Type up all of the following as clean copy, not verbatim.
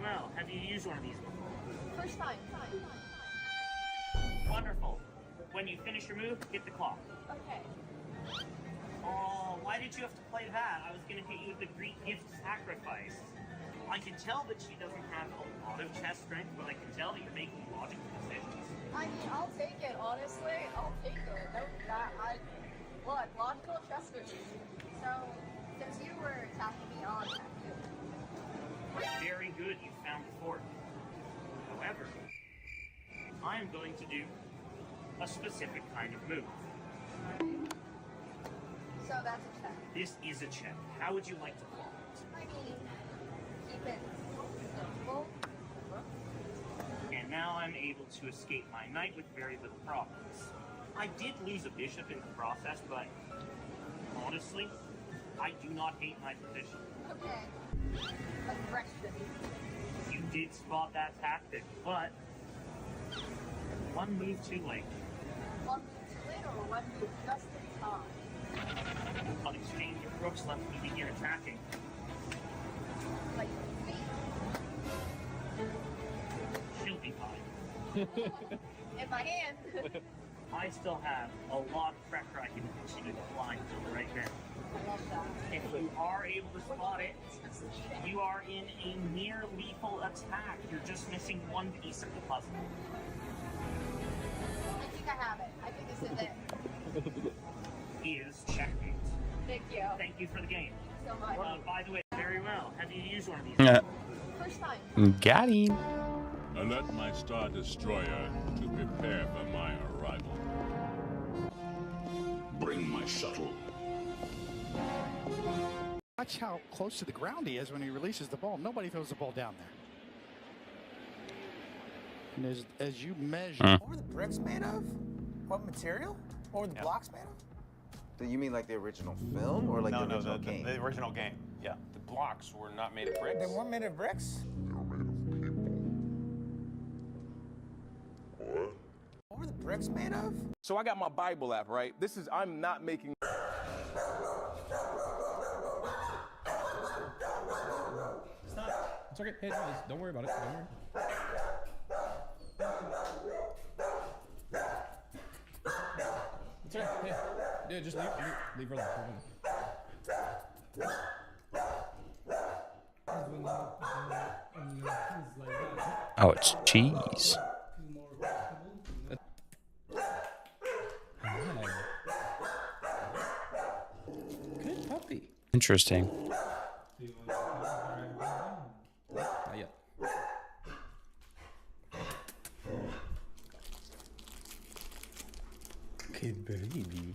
well. Have you used one of these before? First time. Wonderful. When you finish your move, hit the clock. Okay. Oh, why did you have to play that? I was going to hit you with the Greek gift sacrifice. I can tell that she doesn't have a lot of chess strength, but I can tell that you're making logical decisions. I mean, I'll take it, honestly. I'll take it. Look, logical chess moves. So, since you were attacking me on that move. Very good, you found the fort. However, I am going to do a specific kind of move. So that's a check. This is a check. How would you like to play it? I mean, keep it simple. And now I'm able to escape my knight with very little problems. I did lose a bishop in the process, but honestly, I do not hate my position. Okay. Aggression. You did spot that tactic, but one move too late. One move too late or one move just in time? On exchange, your crooks left me begin attacking. Like me. She'll be fine. In my hand. I still have a lot of pressure I can continue applying to the right there. I love that. If you are able to spot it, you are in a near lethal attack. You're just missing one piece of the puzzle. I think I have it. I think this is it. Is checkmate. Thank you. Thank you for the game. So much. By the way, very well. Have you used one of these? First time. Got him. Alert my Star Destroyer to prepare for my arrival. Bring my shuttle. Watch how close to the ground he is when he releases the ball. Nobody throws the ball down there. And as you measure... What were the bricks made of? What material? What were the blocks made of? So you mean like the original film or like the original game? The original game, yeah. The blocks were not made of bricks. They weren't made of bricks? They were made of people. What? What were the bricks made of? So I got my Bible app, right? I'm not making... It's okay. Hey, don't worry about it. Don't worry. It's okay. Hey, yeah, just leave her alone. Oh, it's cheese. Good puppy. Interesting. Not yet. Good baby.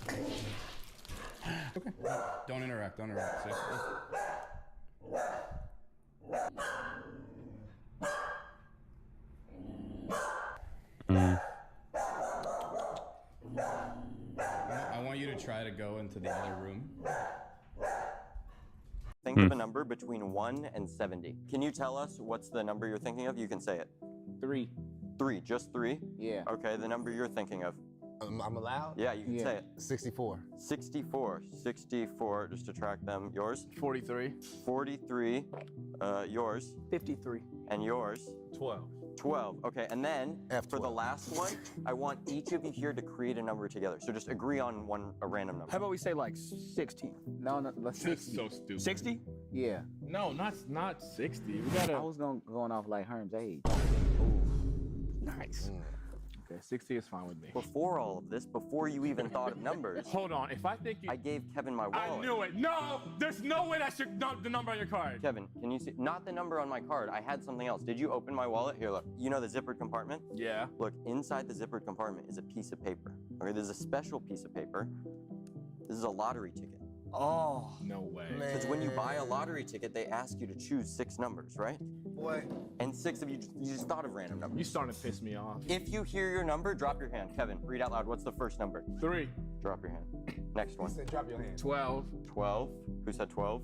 Okay. Don't interact. Seriously. I want you to try to go into the other room. Think of a number between 1 and 70. Can you tell us what's the number you're thinking of? You can say it. 3. 3, just 3? Yeah. Okay, the number you're thinking of. I'm allowed? Yeah, you can say it. 64. 64. 64, just to track them. Yours? 43. 43. Yours? 53. And yours? 12. 12. Okay, and then for the last one, I want each of you here to create a number together. So just agree on a random number. How about we say like 60? No, let's 60. That's so stupid. 60? Yeah. No, not 60. We gotta... I was going off like Herm's age. Nice. Okay, 60 is fine with me. Before all of this, before you even thought of numbers... Hold on, if I think you... I gave Kevin my wallet. I knew it. No! There's no way that's the number on your card. Kevin, can you see? Not the number on my card. I had something else. Did you open my wallet? Here, look. You know the zippered compartment? Yeah. Look, inside the zippered compartment is a piece of paper. Okay, there's a special piece of paper. This is a lottery ticket. Oh. No way. Because when you buy a lottery ticket, they ask you to choose 6 numbers, right? Boy. And 6 of you just thought of random numbers. You starting to piss me off. If you hear your number, drop your hand. Kevin, read out loud. What's the first number? 3. Drop your hand. Next one. Said drop your hand. 12. 12. Who said 12?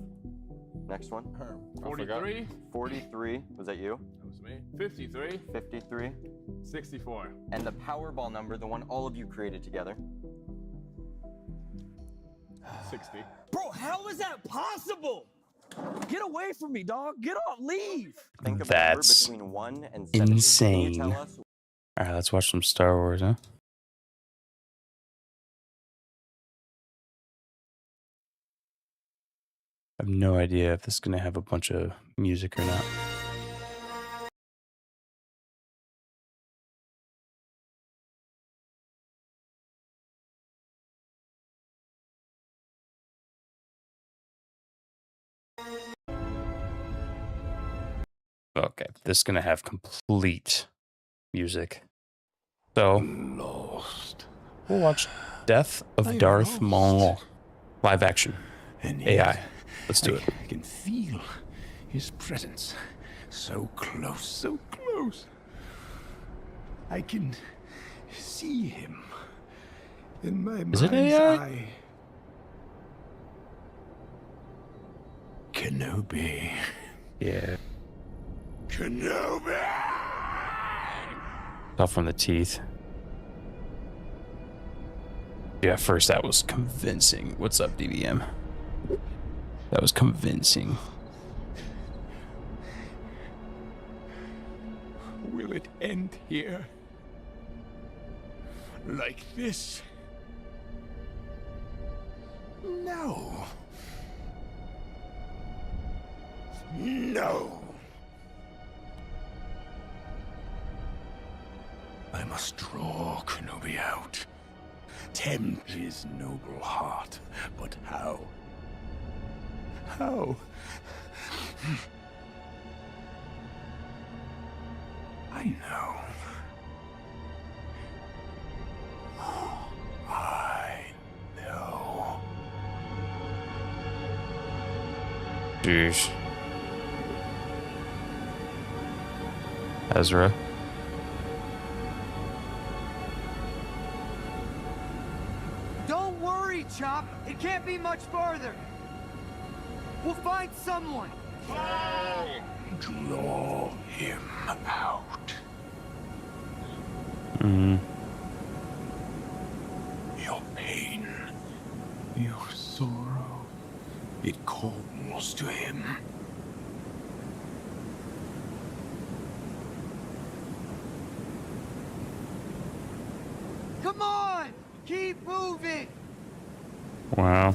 Next one. Herm. 43. 43. Was that you? That was me. 53. 53. 64. And the Powerball number, the one all of you created together. 60. Bro, how is that possible? Get away from me, dog. Get off. Leave. Think of That's a number between 1 and 70. Can insane. you tell us? Alright, let's watch some Star Wars, huh? I have no idea if this is going to have a bunch of music or not. Okay, this is going to have complete music. So, we'll watch Death of Darth Maul. Live action. AI. Let's do it. I can feel his presence. So close, so close. I can see him in my mind's eye. Kenobi. Yeah. Kenobi! Off from the teeth. Yeah, first that was convincing. What's up, DBM? That was convincing. Will it end here? Like this? No. No. I must draw Kenobi out. Tempt his noble heart. But how? How? I know. I know. Jeez. Ezra. Don't worry, Chop. It can't be much farther. We'll find someone. Draw him out. Your pain, your sorrow, it calls to him. Come on! Keep moving! Wow.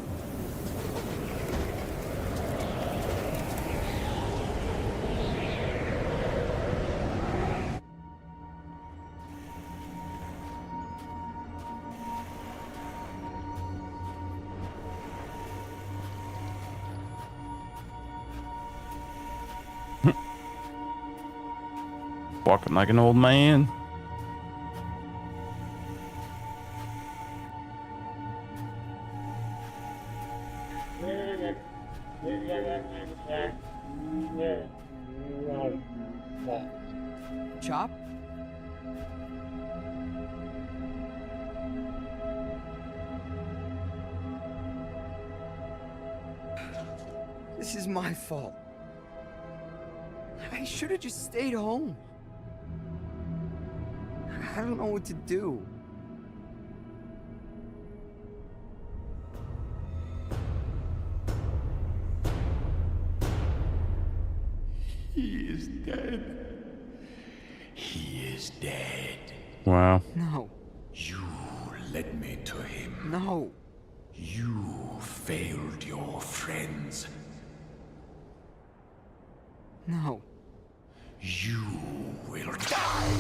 Walking like an old man. Chop? This is my fault. I should have just stayed home. I don't know what to do. He is dead. He is dead. Wow. No. You led me to him. No. You failed your friends. No. You will die.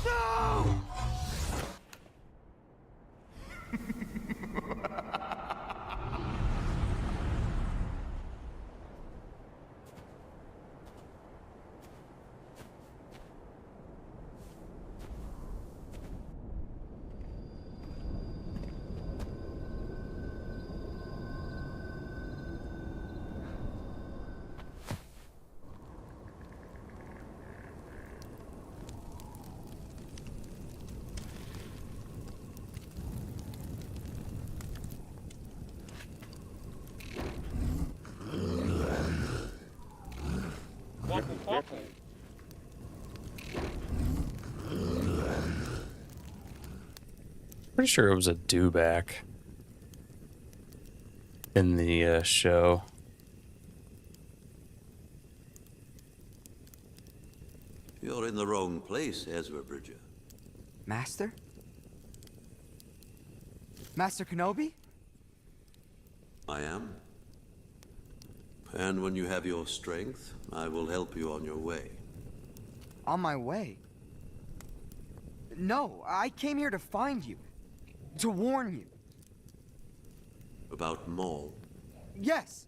No! Pretty sure it was a dewback in the show. in the wrong place, Ezra Bridger. Master? Master Kenobi? I am. And when you have your strength, I will help you on your way. On my way? No, I came here to find you. To warn you. About Maul? Yes.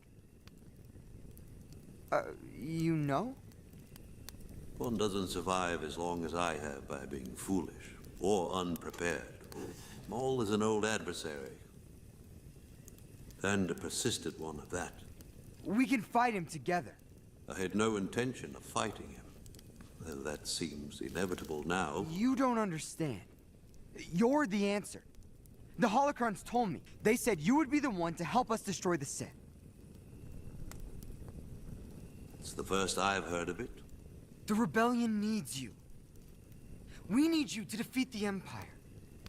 You know? One doesn't survive as long as I have by being foolish or unprepared. Maul is an old adversary. And a persistent one at that. We can fight him together. I had no intention of fighting him. Well, that seems inevitable now. You don't understand. You're the answer. The Holocrons told me. They said you would be the one to help us destroy the Sith. It's the first I've heard of it. The rebellion needs you. We need you to defeat the Empire.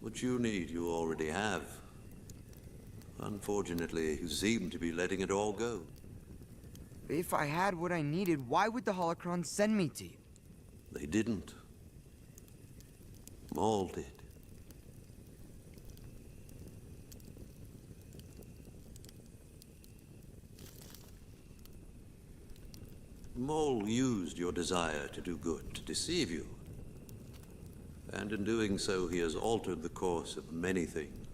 What you need, you already have. Unfortunately, you seem to be letting it all go. If I had what I needed, why would the Holocrons send me to you? They didn't. Maul did. Maul used your desire to do good to deceive you. And in doing so, he has altered the course of many things.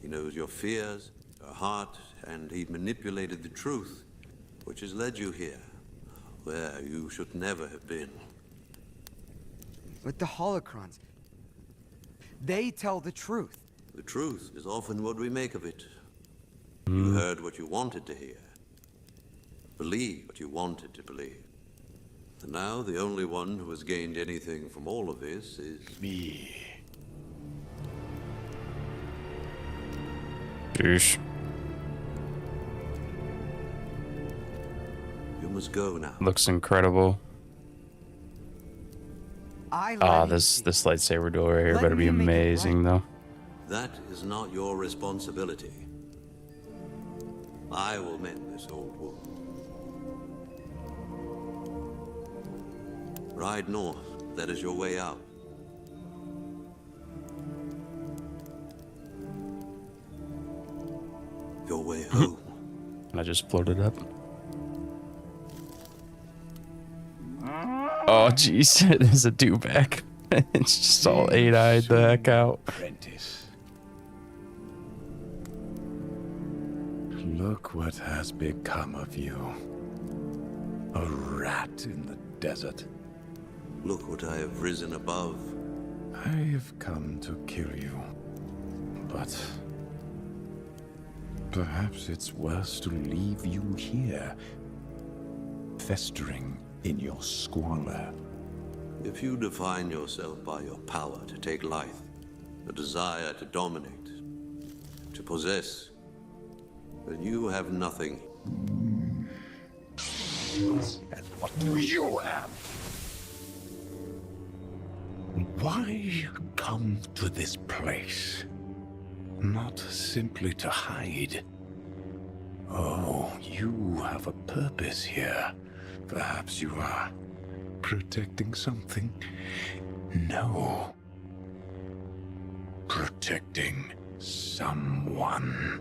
He knows your fears, your heart, and he manipulated the truth, which has led you here, where you should never have been. But the Holocrons, they tell the truth. The truth is often what we make of it. You heard what you wanted to hear. Believe what you wanted to believe. And now the only one who has gained anything from all of this is me. Douche. You must go now. Looks incredible. This lightsaber duel right here better be amazing, though. That is not your responsibility. I will mend this old wound. Ride north. That is your way out. Your way home. And I just floated up. Oh, jeez. There's a dewback. It's just all eight-eyed the heck out. Apprentice. Look what has become of you. A rat in the desert. Look what I have risen above. I have come to kill you. But perhaps it's worse to leave you here, festering in your squalor. If you define yourself by your power to take life, a desire to dominate, to possess, then you have nothing. And what do you have? Why come to this place? Not simply to hide. Oh, you have a purpose here. Perhaps you are protecting something? No. Protecting someone.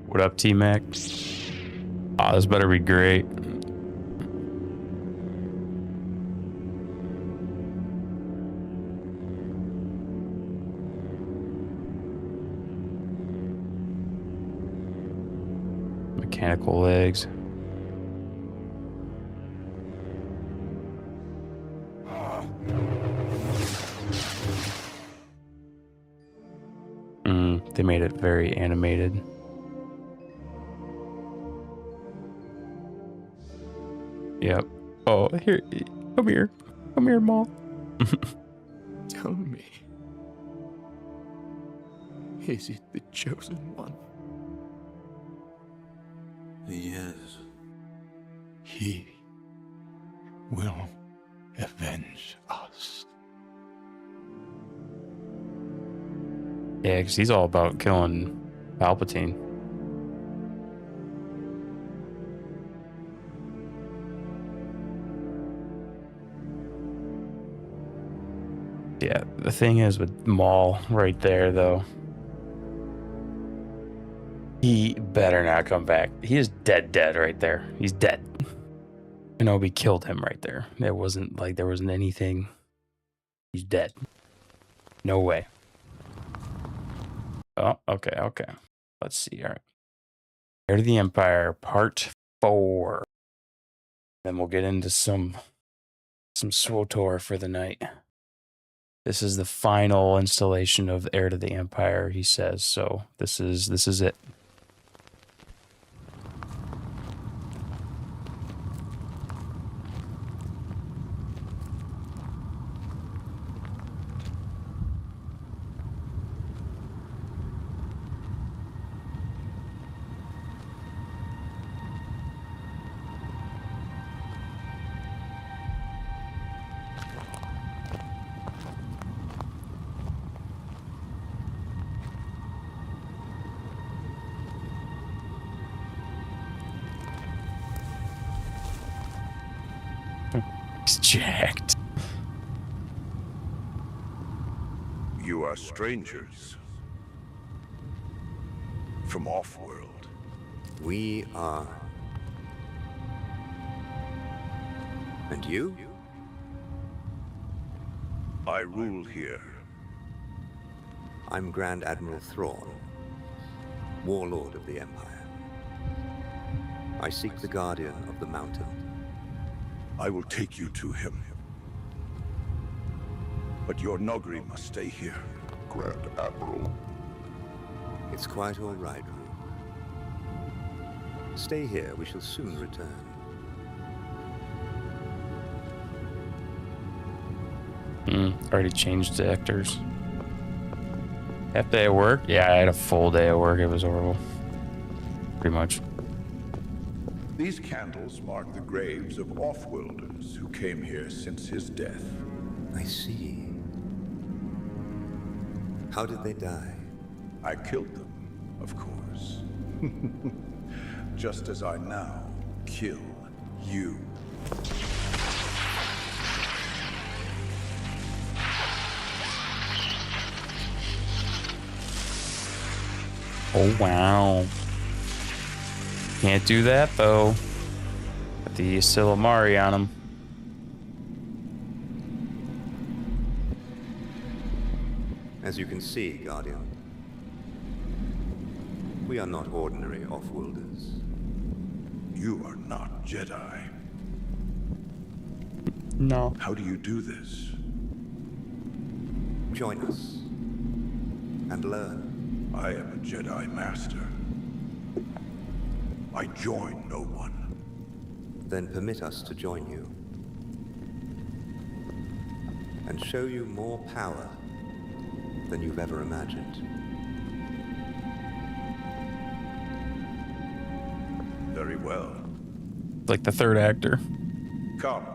What up, T-Mac? Oh, this better be great. Mechanical legs. They made it very animated. Yep. Oh, here. Come here. Come here, Maul. Tell me. Is it the chosen one? Yes. He will avenge us. Yeah, because he's all about killing Palpatine. Yeah, the thing is with Maul right there, though. He better not come back. He is dead right there. He's dead. Kenobi killed him right there. There wasn't anything. He's dead. No way. Oh, okay. Let's see. All right. Heir to the Empire, Part 4. Then we'll get into some SWTOR for the night. This is the final installation of Heir to the Empire, he says. So this is it. Jacked. You are strangers from off-world. We are. And you? I rule here. I'm Grand Admiral Thrawn, Warlord of the Empire. I seek the Guardian of the Mountain. I will take you to him. But your Nogri must stay here. Grand Admiral. It's quite all right. Stay here. We shall soon return. Already changed the actors. Half day of work? Yeah, I had a full day of work. It was horrible. Pretty much. These candles mark the graves of off-worlders who came here since his death. I see. How did they die? I killed them, of course. Just as I now kill you. Oh, wow. Can't do that, though. Got the Silamari on him. As you can see, Guardian, we are not ordinary off-worlders. You are not Jedi. No. How do you do this? Join us and learn. I am a Jedi Master. I join no one. Then permit us to join you and show you more power than you've ever imagined. Very well. Like the third actor. Come.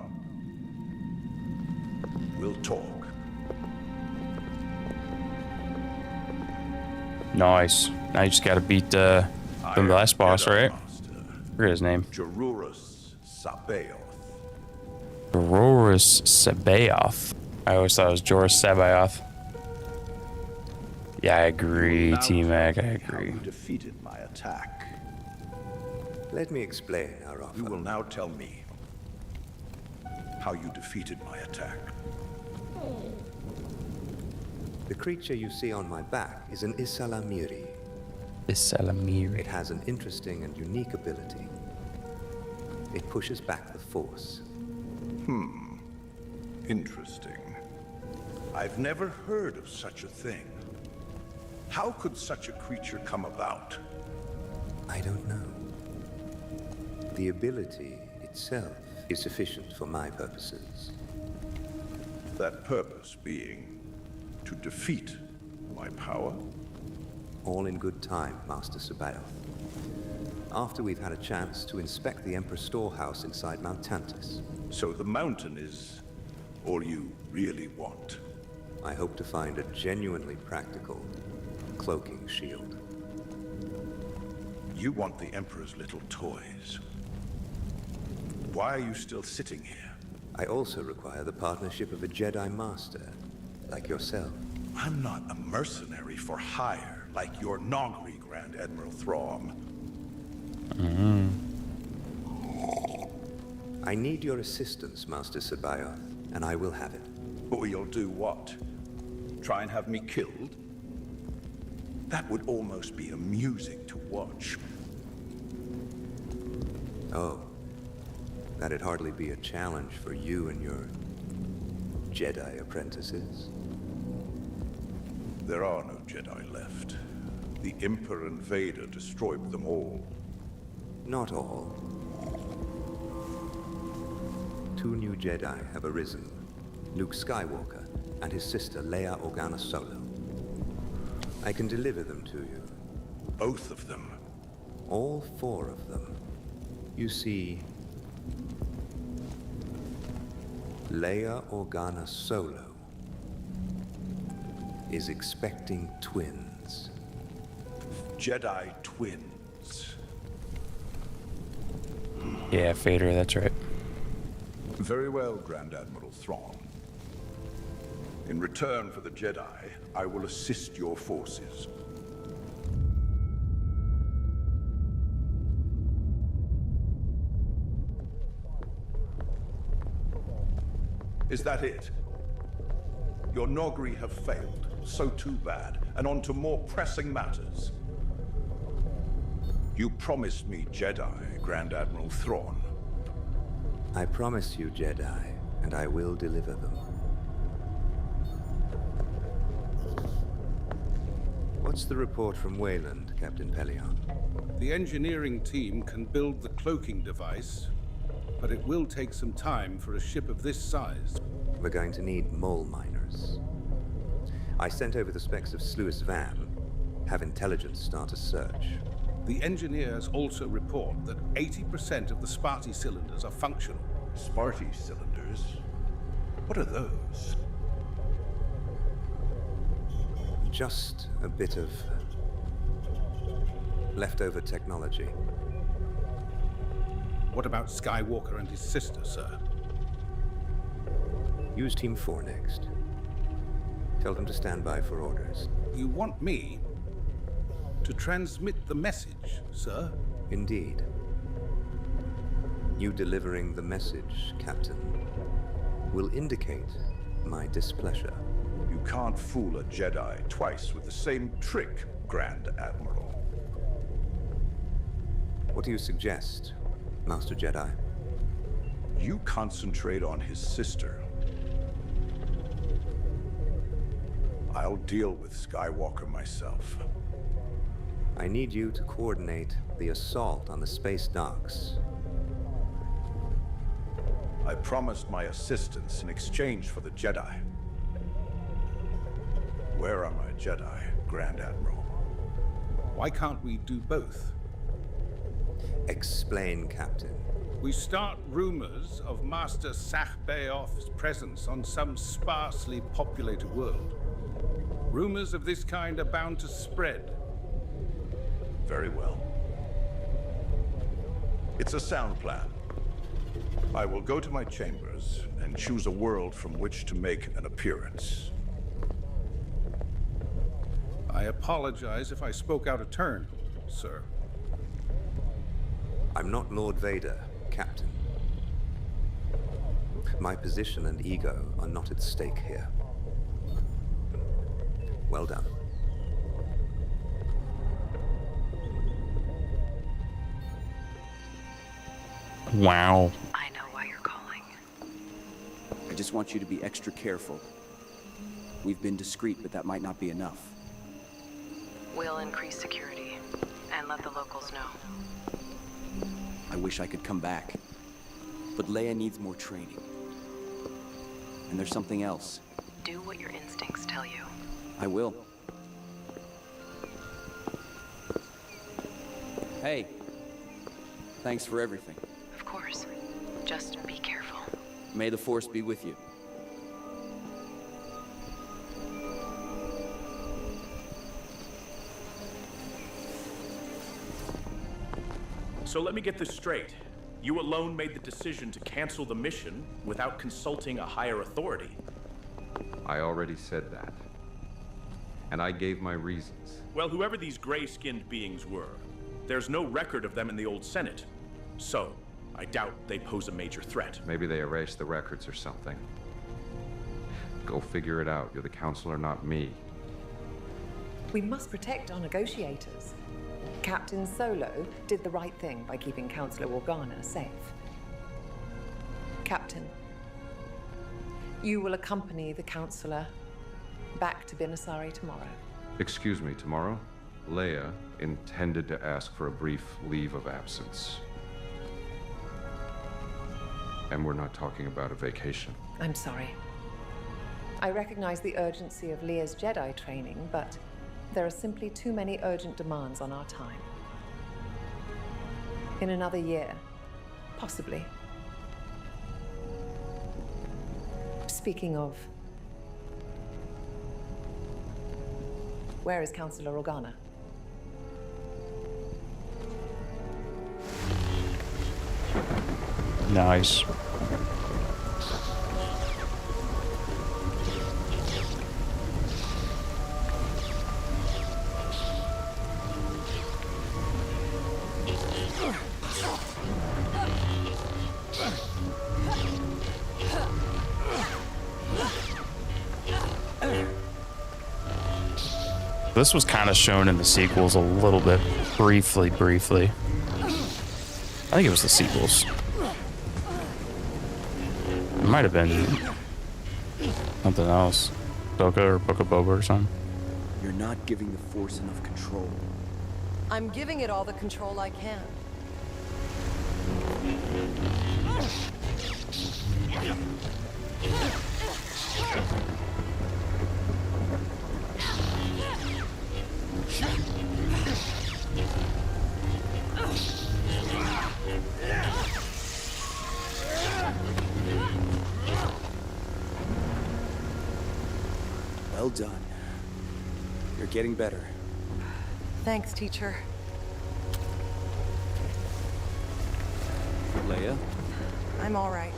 We'll talk. Nice. Now you just gotta beat the last boss, right? Forget his name. Jarurus Sabaoth. Jarurus Sabaoth. I always thought it was Jorus Sabaoth. Yeah, I agree, T-Mac, I agree. You defeated my attack. Let me explain our offer. You will now tell me how you defeated my attack. The creature you see on my back is an Isalamiri. Isalamiri. It has an interesting and unique ability. It pushes back the Force. Interesting. I've never heard of such a thing. How could such a creature come about? I don't know. The ability itself is sufficient for my purposes. That purpose being to defeat my power? All in good time, Master Sabaoth. After we've had a chance to inspect the Emperor's storehouse inside Mount Tantus. So the mountain is all you really want? I hope to find a genuinely practical cloaking shield. You want the Emperor's little toys. Why are you still sitting here? I also require the partnership of a Jedi Master, like yourself. I'm not a mercenary for hire like your Nogri, Grand Admiral Thrawn. I need your assistance, Master Sabayoth, and I will have it. But you'll do what? Try and have me killed? That would almost be amusing to watch. Oh, that'd hardly be a challenge for you and your Jedi apprentices. There are no Jedi left. The Emperor and Vader destroyed them all. Not all. 2 new Jedi have arisen. Luke Skywalker and his sister Leia Organa Solo. I can deliver them to you. Both of them? All 4 of them. You see, Leia Organa Solo is expecting twins. Jedi twins. Yeah, Vader, that's right. Very well, Grand Admiral Thrawn. In return for the Jedi, I will assist your forces. Is that it? Your Nogri have failed. So too bad. And on to more pressing matters. You promised me Jedi, Grand Admiral Thrawn. I promise you, Jedi, and I will deliver them. What's the report from Wayland, Captain Pelion? The engineering team can build the cloaking device, but it will take some time for a ship of this size. We're going to need mole miners. I sent over the specs of Sluis Van. Have intelligence start a search. The engineers also report that 80% of the Sparty cylinders are functional. Sparty cylinders? What are those? Just a bit of leftover technology. What about Skywalker and his sister, sir? Use Team 4 next. Tell them to stand by for orders. You want me to transmit the message, sir? Indeed. You delivering the message, Captain, will indicate my displeasure. You can't fool a Jedi twice with the same trick, Grand Admiral. What do you suggest, Master Jedi? You concentrate on his sister. I'll deal with Skywalker myself. I need you to coordinate the assault on the space docks. I promised my assistance in exchange for the Jedi. Where are my Jedi, Grand Admiral? Why can't we do both? Explain, Captain. We start rumors of Master Sabayoth's presence on some sparsely populated world. Rumors of this kind are bound to spread. Very well. It's a sound plan. I will go to my chambers and choose a world from which to make an appearance. I apologize if I spoke out of turn, sir. I'm not Lord Vader, Captain. My position and ego are not at stake here. Well done. Wow. I know why you're calling. I just want you to be extra careful. We've been discreet, but that might not be enough. We'll increase security and let the locals know. I wish I could come back, but Leia needs more training. And there's something else. Do what your instincts tell you. I will. Hey, thanks for everything. Of course. Just be careful. May the Force be with you. So let me get this straight. You alone made the decision to cancel the mission without consulting a higher authority. I already said that. And I gave my reasons. Well, whoever these gray-skinned beings were, there's no record of them in the old Senate. So, I doubt they pose a major threat. Maybe they erased the records or something. Go figure it out. You're the counselor, not me. We must protect our negotiators. Captain Solo did the right thing by keeping Counselor Organa safe. Captain, you will accompany the Counselor back to Binasari tomorrow. Excuse me, tomorrow? Leia intended to ask for a brief leave of absence. And we're not talking about a vacation. I'm sorry. I recognize the urgency of Leia's Jedi training, but there are simply too many urgent demands on our time. In another year, possibly. Speaking of, where is Counselor Organa? Nice. This was kind of shown in the sequels a little bit, briefly. I think it was the sequels. It might have been something else. Boca or Book of Boba or something. You're not giving the Force enough control. I'm giving it all the control I can. Well done. You're getting better. Thanks, teacher. Leia? I'm all right.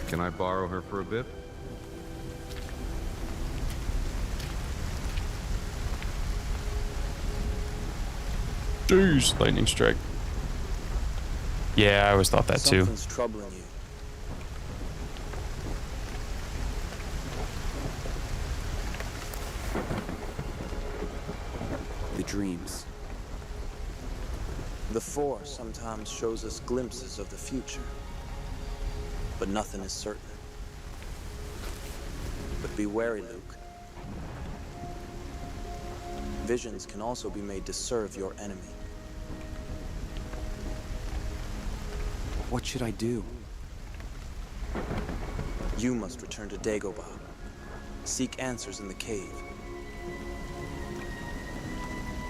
Can I borrow her for a bit? Jeez, lightning strike. Yeah, I always thought that too. Something's troubling you. The dreams. The Force sometimes shows us glimpses of the future, but nothing is certain. But be wary, Luke. Visions can also be made to serve your enemy. What should I do? You must return to Dagobah. Seek answers in the cave.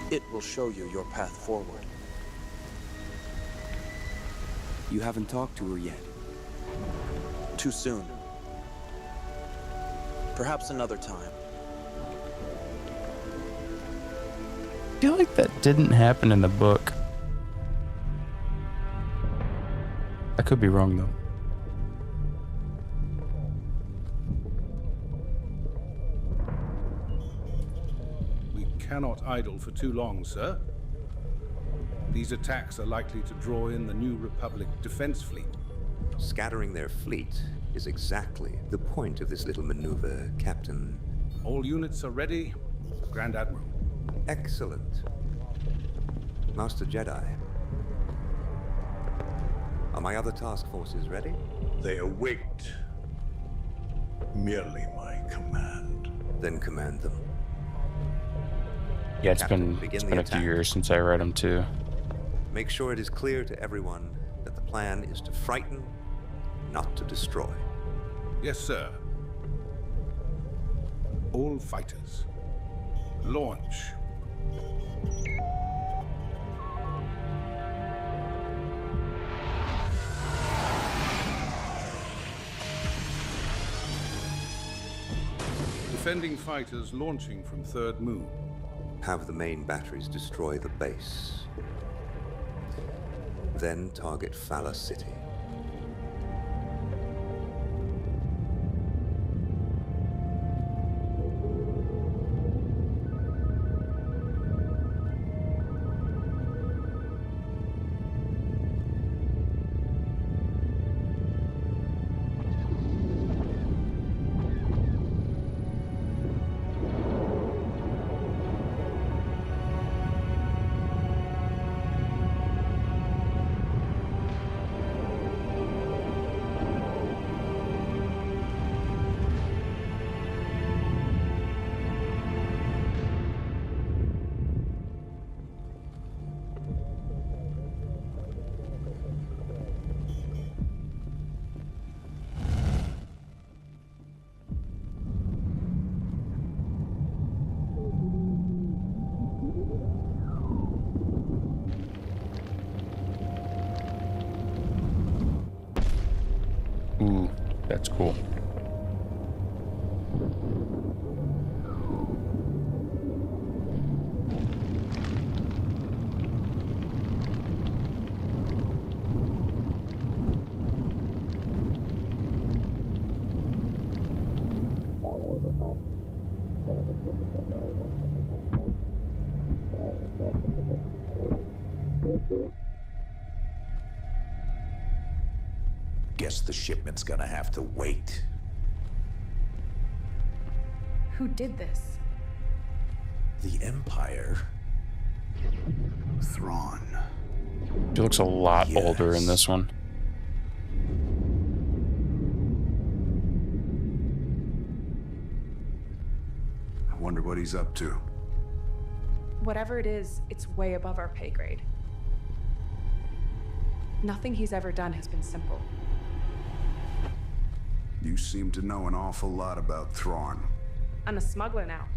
It will show you your path forward. You haven't talked to her yet. Too soon. Perhaps another time. I feel like that didn't happen in the book. I could be wrong though. We cannot idle for too long, sir. These attacks are likely to draw in the New Republic defense fleet. Scattering their fleet is exactly the point of this little maneuver, Captain. All units are ready, Grand Admiral. Excellent. Master Jedi. Are my other task forces ready? They await merely my command. Then command them. Yeah, it's Captain, been a few years since I read them too. Make sure it is clear to everyone that the plan is to frighten, not to destroy. Yes, sir. All fighters. Launch. Defending fighters launching from Third Moon. Have the main batteries destroy the base. Then target Fala City. It's cool. Guess the shipment's gonna have to wait. Who did this? The Empire. Thrawn. She looks a lot older in this one. I wonder what he's up to. Whatever it is, it's way above our pay grade. Nothing he's ever done has been simple. You seem to know an awful lot about Thrawn. I'm a smuggler now.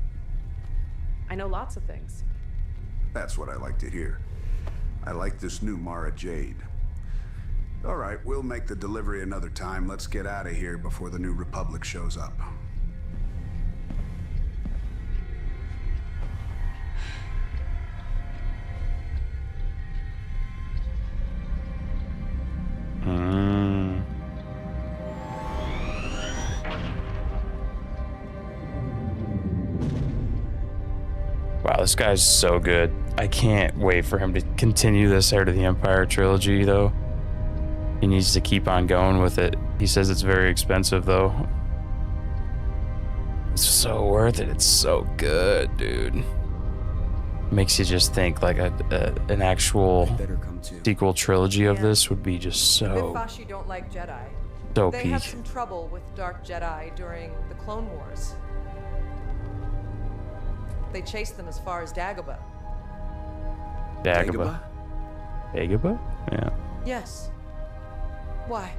I know lots of things. That's what I like to hear. I like this new Mara Jade. All right, we'll make the delivery another time. Let's get out of here before the New Republic shows up. Wow, this guy's so good. I can't wait for him to continue this Heir to the Empire trilogy, though. He needs to keep on going with it. He says it's very expensive, though. It's so worth it. It's so good, dude. Makes you just think like an actual sequel trilogy of this would be just so Bifashi don't like Jedi. so They have peak. some trouble with Dark Jedi during the Clone Wars. They chased them as far as Dagobah. Dagobah. Dagobah? Yeah. Yes. Why?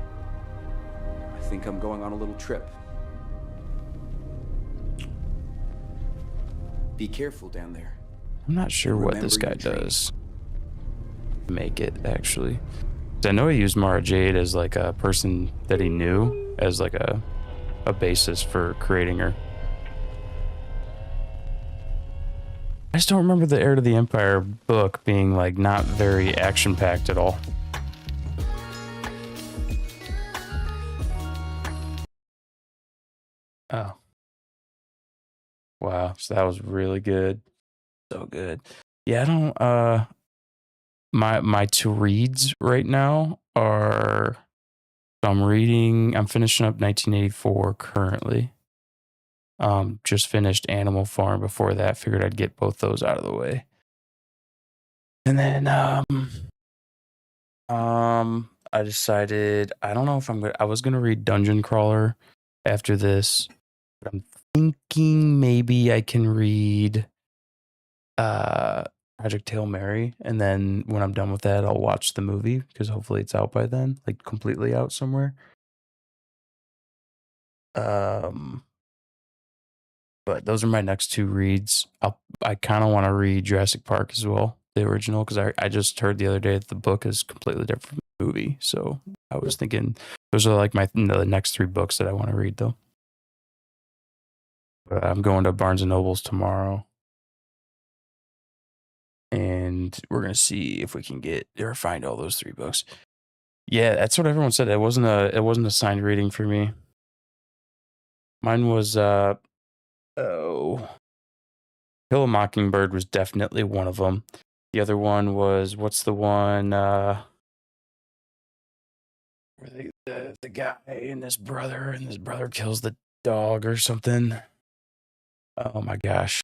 I think I'm going on a little trip. Be careful down there. I'm not sure what this guy does. Make it, actually. I know he used Mara Jade as like a person that he knew as like a basis for creating her. I just don't remember the Heir to the Empire book being like not very action-packed at all. Oh. Wow, so that was really good. So good. Yeah, I don't my two reads right now are I'm finishing up 1984 currently. Just finished Animal Farm before that. Figured I'd get both those out of the way. And then I decided I don't know if I was gonna read Dungeon Crawler after this. But I'm thinking maybe I can read Project Hail Mary, and then when I'm done with that, I'll watch the movie because hopefully it's out by then, like completely out somewhere. But those are my next two reads. I kind of want to read Jurassic Park as well, the original, because I just heard the other day that the book is completely different from the movie. So I was thinking those are like the next three books that I want to read, though. But I'm going to Barnes and Nobles tomorrow, and we're gonna see if we can get or find all those three books. Yeah, that's what everyone said. It wasn't a signed reading for me. Mine was Kill a Mockingbird was definitely one of them. The other one was what's the one where the guy and his brother kills the dog or something. Oh my gosh.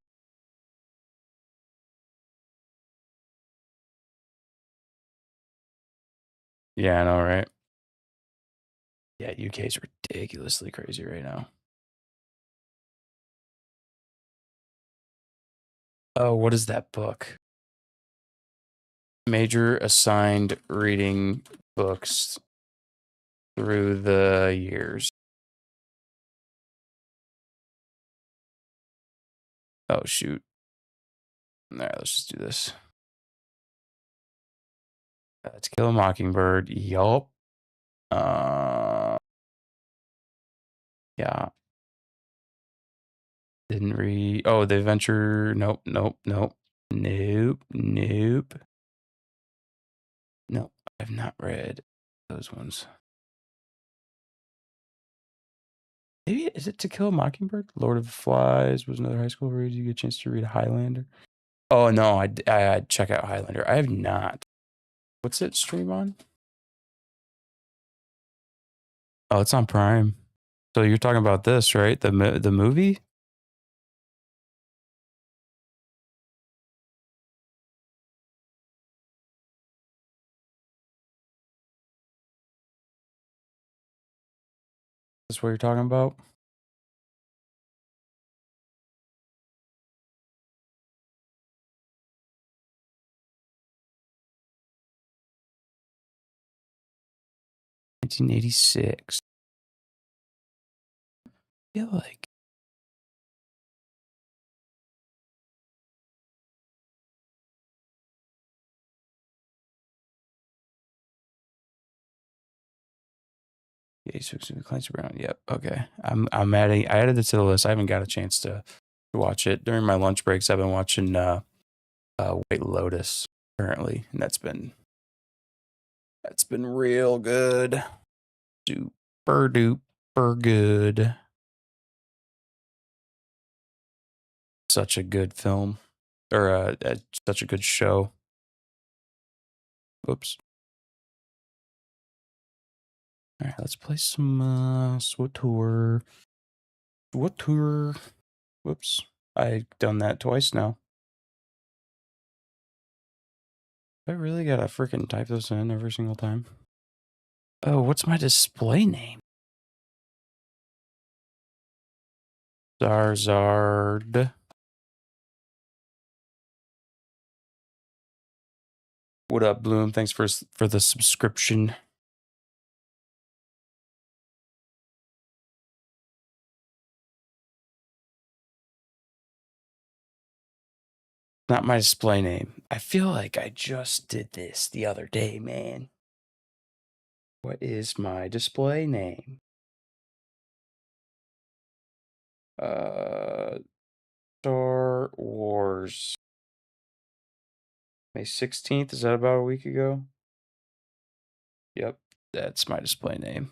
Yeah, I know, right? Yeah, UK's ridiculously crazy right now. Oh, what is that book? Major assigned reading books through the years. Oh, shoot. All right, let's just do this. To Kill a Mockingbird. Yup. Yeah. Didn't read. Oh, the adventure. Nope, nope, nope. Nope, nope. No, I've not read those ones. Maybe, is it To Kill a Mockingbird? Lord of the Flies was another high school read. You get a chance to read Highlander. Oh, no, I'd check out Highlander. I have not. What's it stream on? Oh, it's on Prime. So you're talking about this, right? The movie? That's what you're talking about? $1986. I feel like yeah, so Clancy Brown. Yep. Okay. I'm adding. I added it to the list. I haven't got a chance to watch it during my lunch breaks. I've been watching White Lotus currently, and that's been real good. Super duper good. Such a good film, or such a good show. Oops. All right, let's play some SWTOR. SWTOR. Whoops. I've done that twice now. I really gotta freaking type this in every single time. Oh, what's my display name? Zarzard. What up, Bloom? Thanks for the subscription. Not my display name. I feel like I just did this the other day, man. What is my display name? Star Wars. May 16th, is that about a week ago? Yep, that's my display name.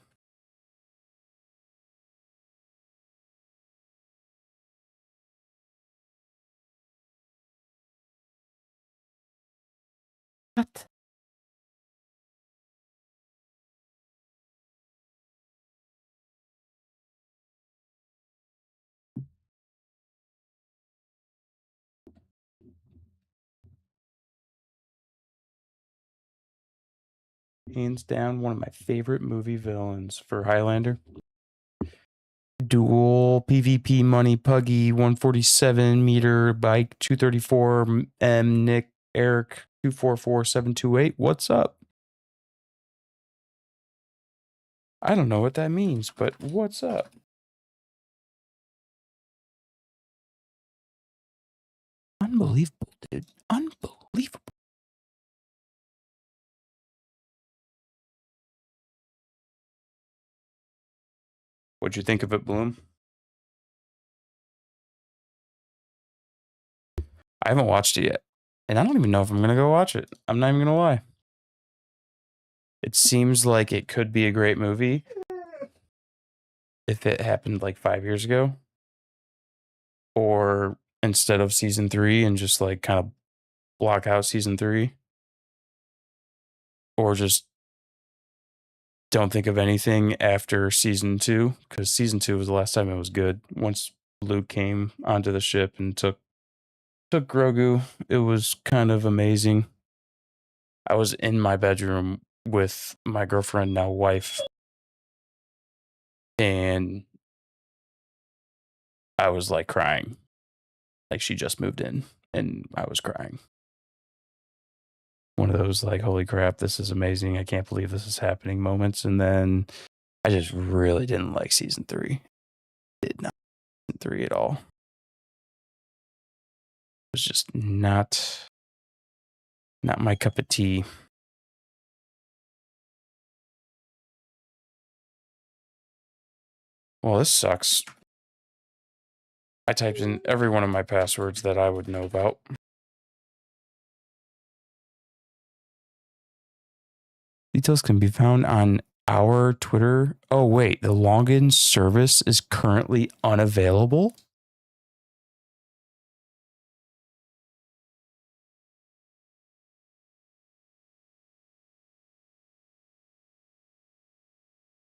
What? Hands down, one of my favorite movie villains for Highlander. Dual PvP money puggy 147 meter bike 234 M Nick Eric 244728. What's up? I don't know what that means, but what's up? Unbelievable, dude. Unbelievable. What'd you think of it, Bloom? I haven't watched it yet. And I don't even know if I'm going to go watch it. I'm not even going to lie. It seems like it could be a great movie if it happened like 5 years ago. Or instead of season 3 and just like kind of block out season 3. Or just don't think of anything after season 2. Because season 2 was the last time it was good. Once Luke came onto the ship and took Grogu, it was kind of amazing. I was in my bedroom with my girlfriend, now wife, and I was like crying. Like she just moved in and I was crying. One of those like, holy crap, this is amazing. I can't believe this is happening moments. And then I just really didn't like season 3. Did not like season 3 at all. It was just not my cup of tea. Well, this sucks. I typed in every one of my passwords that I would know about. Details can be found on our Twitter. Oh, wait. The login service is currently unavailable?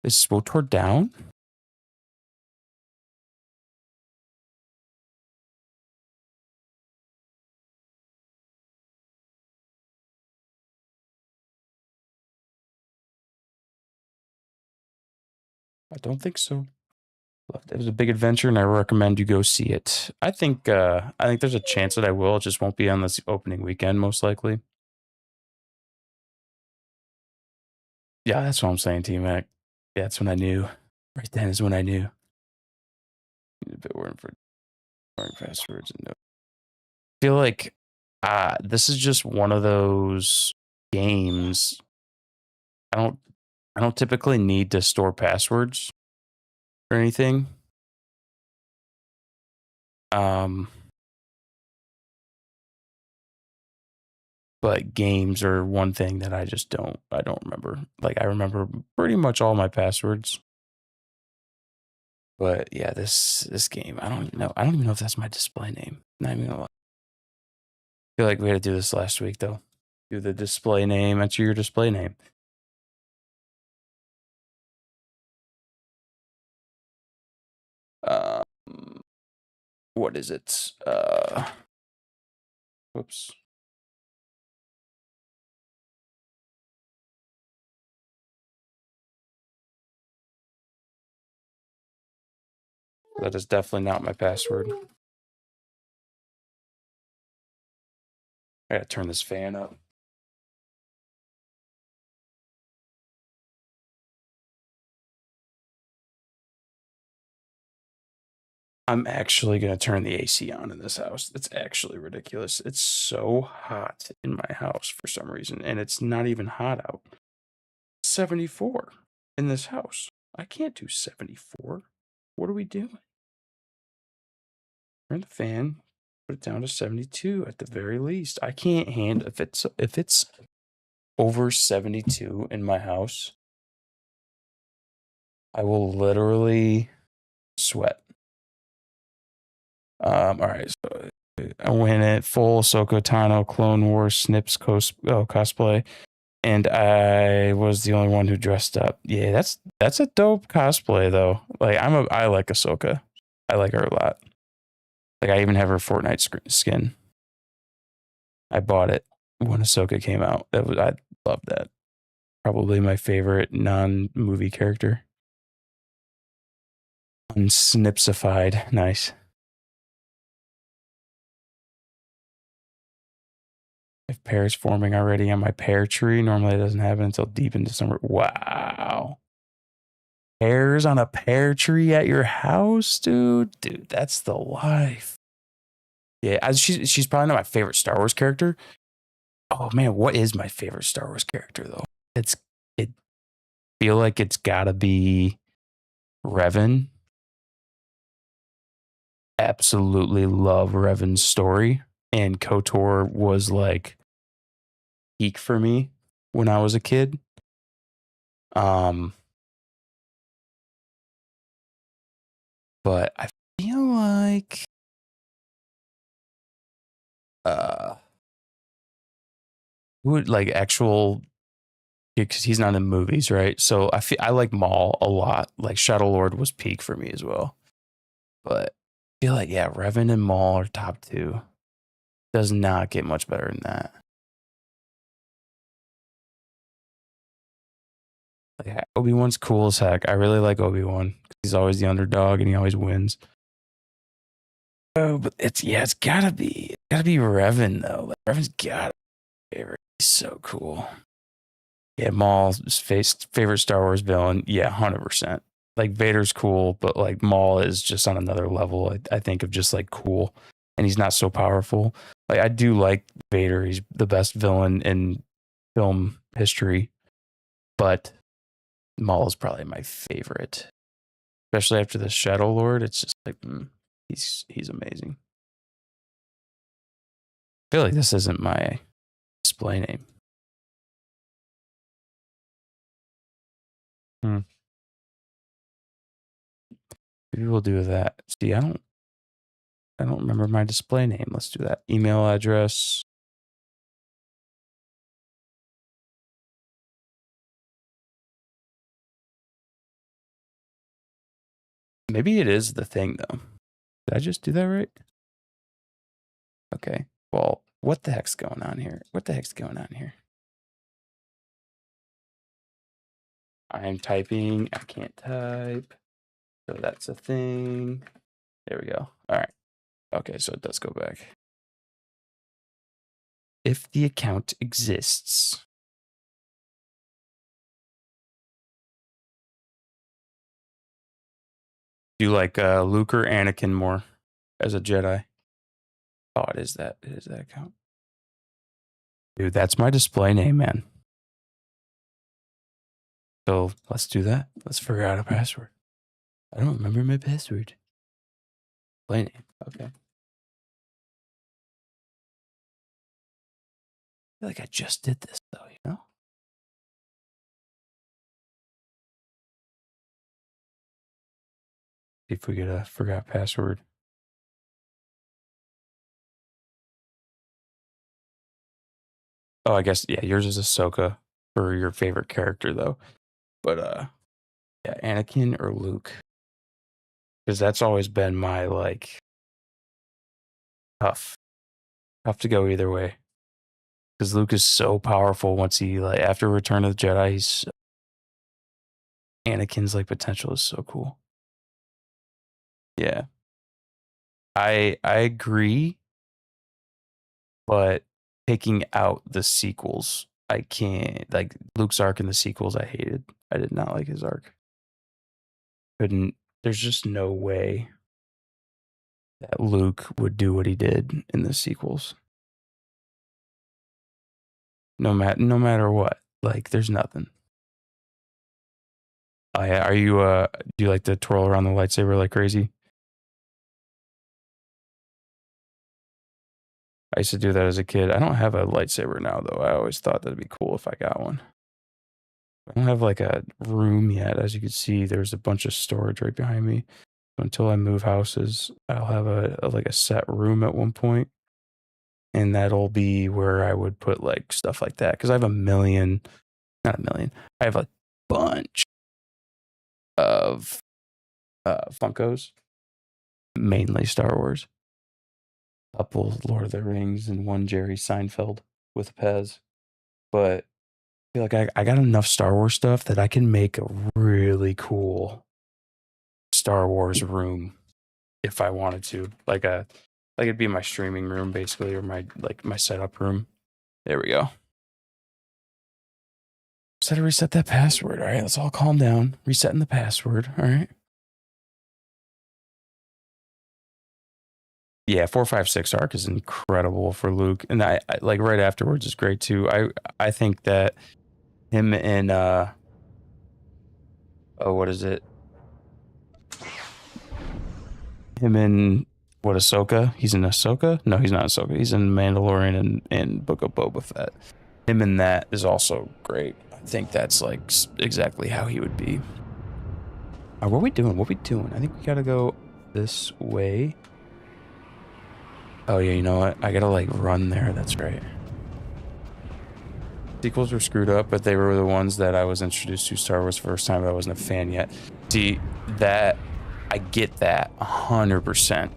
Is FOTOR down? I don't think so. It was a big adventure, and I recommend you go see it. I think there's a chance that I will. It just won't be on this opening weekend, most likely. Yeah, that's what I'm saying, T-Mac. Yeah, that's when I knew. Right then is when I knew. A bit word for passwords and no. I feel like this is just one of those games. I don't typically need to store passwords or anything. But games are one thing that I don't remember. Like I remember pretty much all my passwords. But yeah, this game, I don't even know if that's my display name. Not even gonna lie. I feel like we had to do this last week though. Do the display name, enter your display name. What is it? Whoops. That is definitely not my password. I gotta turn this fan up. I'm actually going to turn the AC on in this house. It's actually ridiculous. It's so hot in my house for some reason, and it's not even hot out. 74 in this house. I can't do 74. What are we doing? Turn the fan, put it down to 72 at the very least. I can't handle if it's over 72 in my house. I will literally sweat. All right, so I win it. Full Ahsoka Tano Clone Wars Snips cosplay, and I was the only one who dressed up. Yeah, that's a dope cosplay though. Like I like Ahsoka. I like her a lot. Like I even have her Fortnite skin. I bought it when Ahsoka came out. I love that. Probably my favorite non-movie character. Unsnipsified. Nice. If pears forming already on my pear tree. Normally it doesn't happen until deep into summer. Wow. Pears on a pear tree at your house, dude? Dude, that's the life. Yeah, she's probably not my favorite Star Wars character. Oh man, what is my favorite Star Wars character though? It feel like it's gotta be Revan. Absolutely love Revan's story. And KOTOR was like peak for me when I was a kid. But I feel like who would like actual, because he's not in movies, right? So I like Maul a lot. Like Shadow Lord was peak for me as well. But I feel like yeah, Revan and Maul are top 2. Does not get much better than that. Like, Obi-Wan's cool as heck. I really like Obi-Wan. He's always the underdog and he always wins. Oh, but it's gotta be Revan though. Like, Revan's gotta be favorite. He's so cool. Yeah, Maul's favorite Star Wars villain. Yeah, 100%. Like Vader's cool, but like Maul is just on another level. I think of just like cool, and he's not so powerful. Like I do like Vader. He's the best villain in film history, but Maul is probably my favorite. especially after the Shadow Lord. It's just like he's amazing. I feel like this isn't my display name. Maybe we'll do that. See, I don't remember my display name. Let's do that. Email address. Maybe it is the thing though. Did I just do that right? Okay. Well, what the heck's going on here? What the heck's going on here? I'm typing. I can't type. So that's a thing. There we go. All right. Okay, so it does go back. If the account exists. Do you like Luke or Anakin more as a Jedi? Oh, it is that. It is that account. Dude, that's my display name, man. So let's do that. Let's figure out a password. I don't remember my password. Display name. Okay. I feel like I just did this though, you know? See if we get a forgot password. Oh, I guess, yeah, yours is Ahsoka for your favorite character though. But yeah, Anakin or Luke. Because that's always been my like tough to go either way. Because Luke is so powerful once he like after Return of the Jedi, he's Anakin's like potential is so cool. Yeah. I agree, but taking out the sequels, I can't like Luke's arc in the sequels I hated. I did not like his arc. There's just no way that Luke would do what he did in the sequels. No matter what. Like there's nothing. Oh yeah, are you do you like to twirl around the lightsaber like crazy? I used to do that as a kid. I don't have a lightsaber now though. I always thought that'd be cool if I got one. I don't have like a room yet. As you can see, there's a bunch of storage right behind me. Until I move houses, I'll have a set room at one point. And that'll be where I would put like stuff like that. Because I have I have a bunch of Funkos. Mainly Star Wars. A couple Lord of the Rings and one Jerry Seinfeld with Pez. But I feel like I got enough Star Wars stuff that I can make a really cool Star Wars room if I wanted to. Like it'd be my streaming room basically, or my setup room. There we go. Just had to reset that password. All right, let's all calm down. Resetting the password. All right. Yeah, 456 arc is incredible for Luke, and I like right afterwards is great too. I think that him and what is it? Him and what, Ahsoka? He's in Ahsoka? No, he's not Ahsoka. He's in Mandalorian and Book of Boba Fett. Him and that is also great. I think that's like exactly how he would be. What are we doing? What are we doing? I think we gotta go this way. Oh yeah, you know what? I gotta like run there. That's right. Sequels were screwed up, but they were the ones that I was introduced to Star Wars first time, but I wasn't a fan yet. See, that I get that 100%.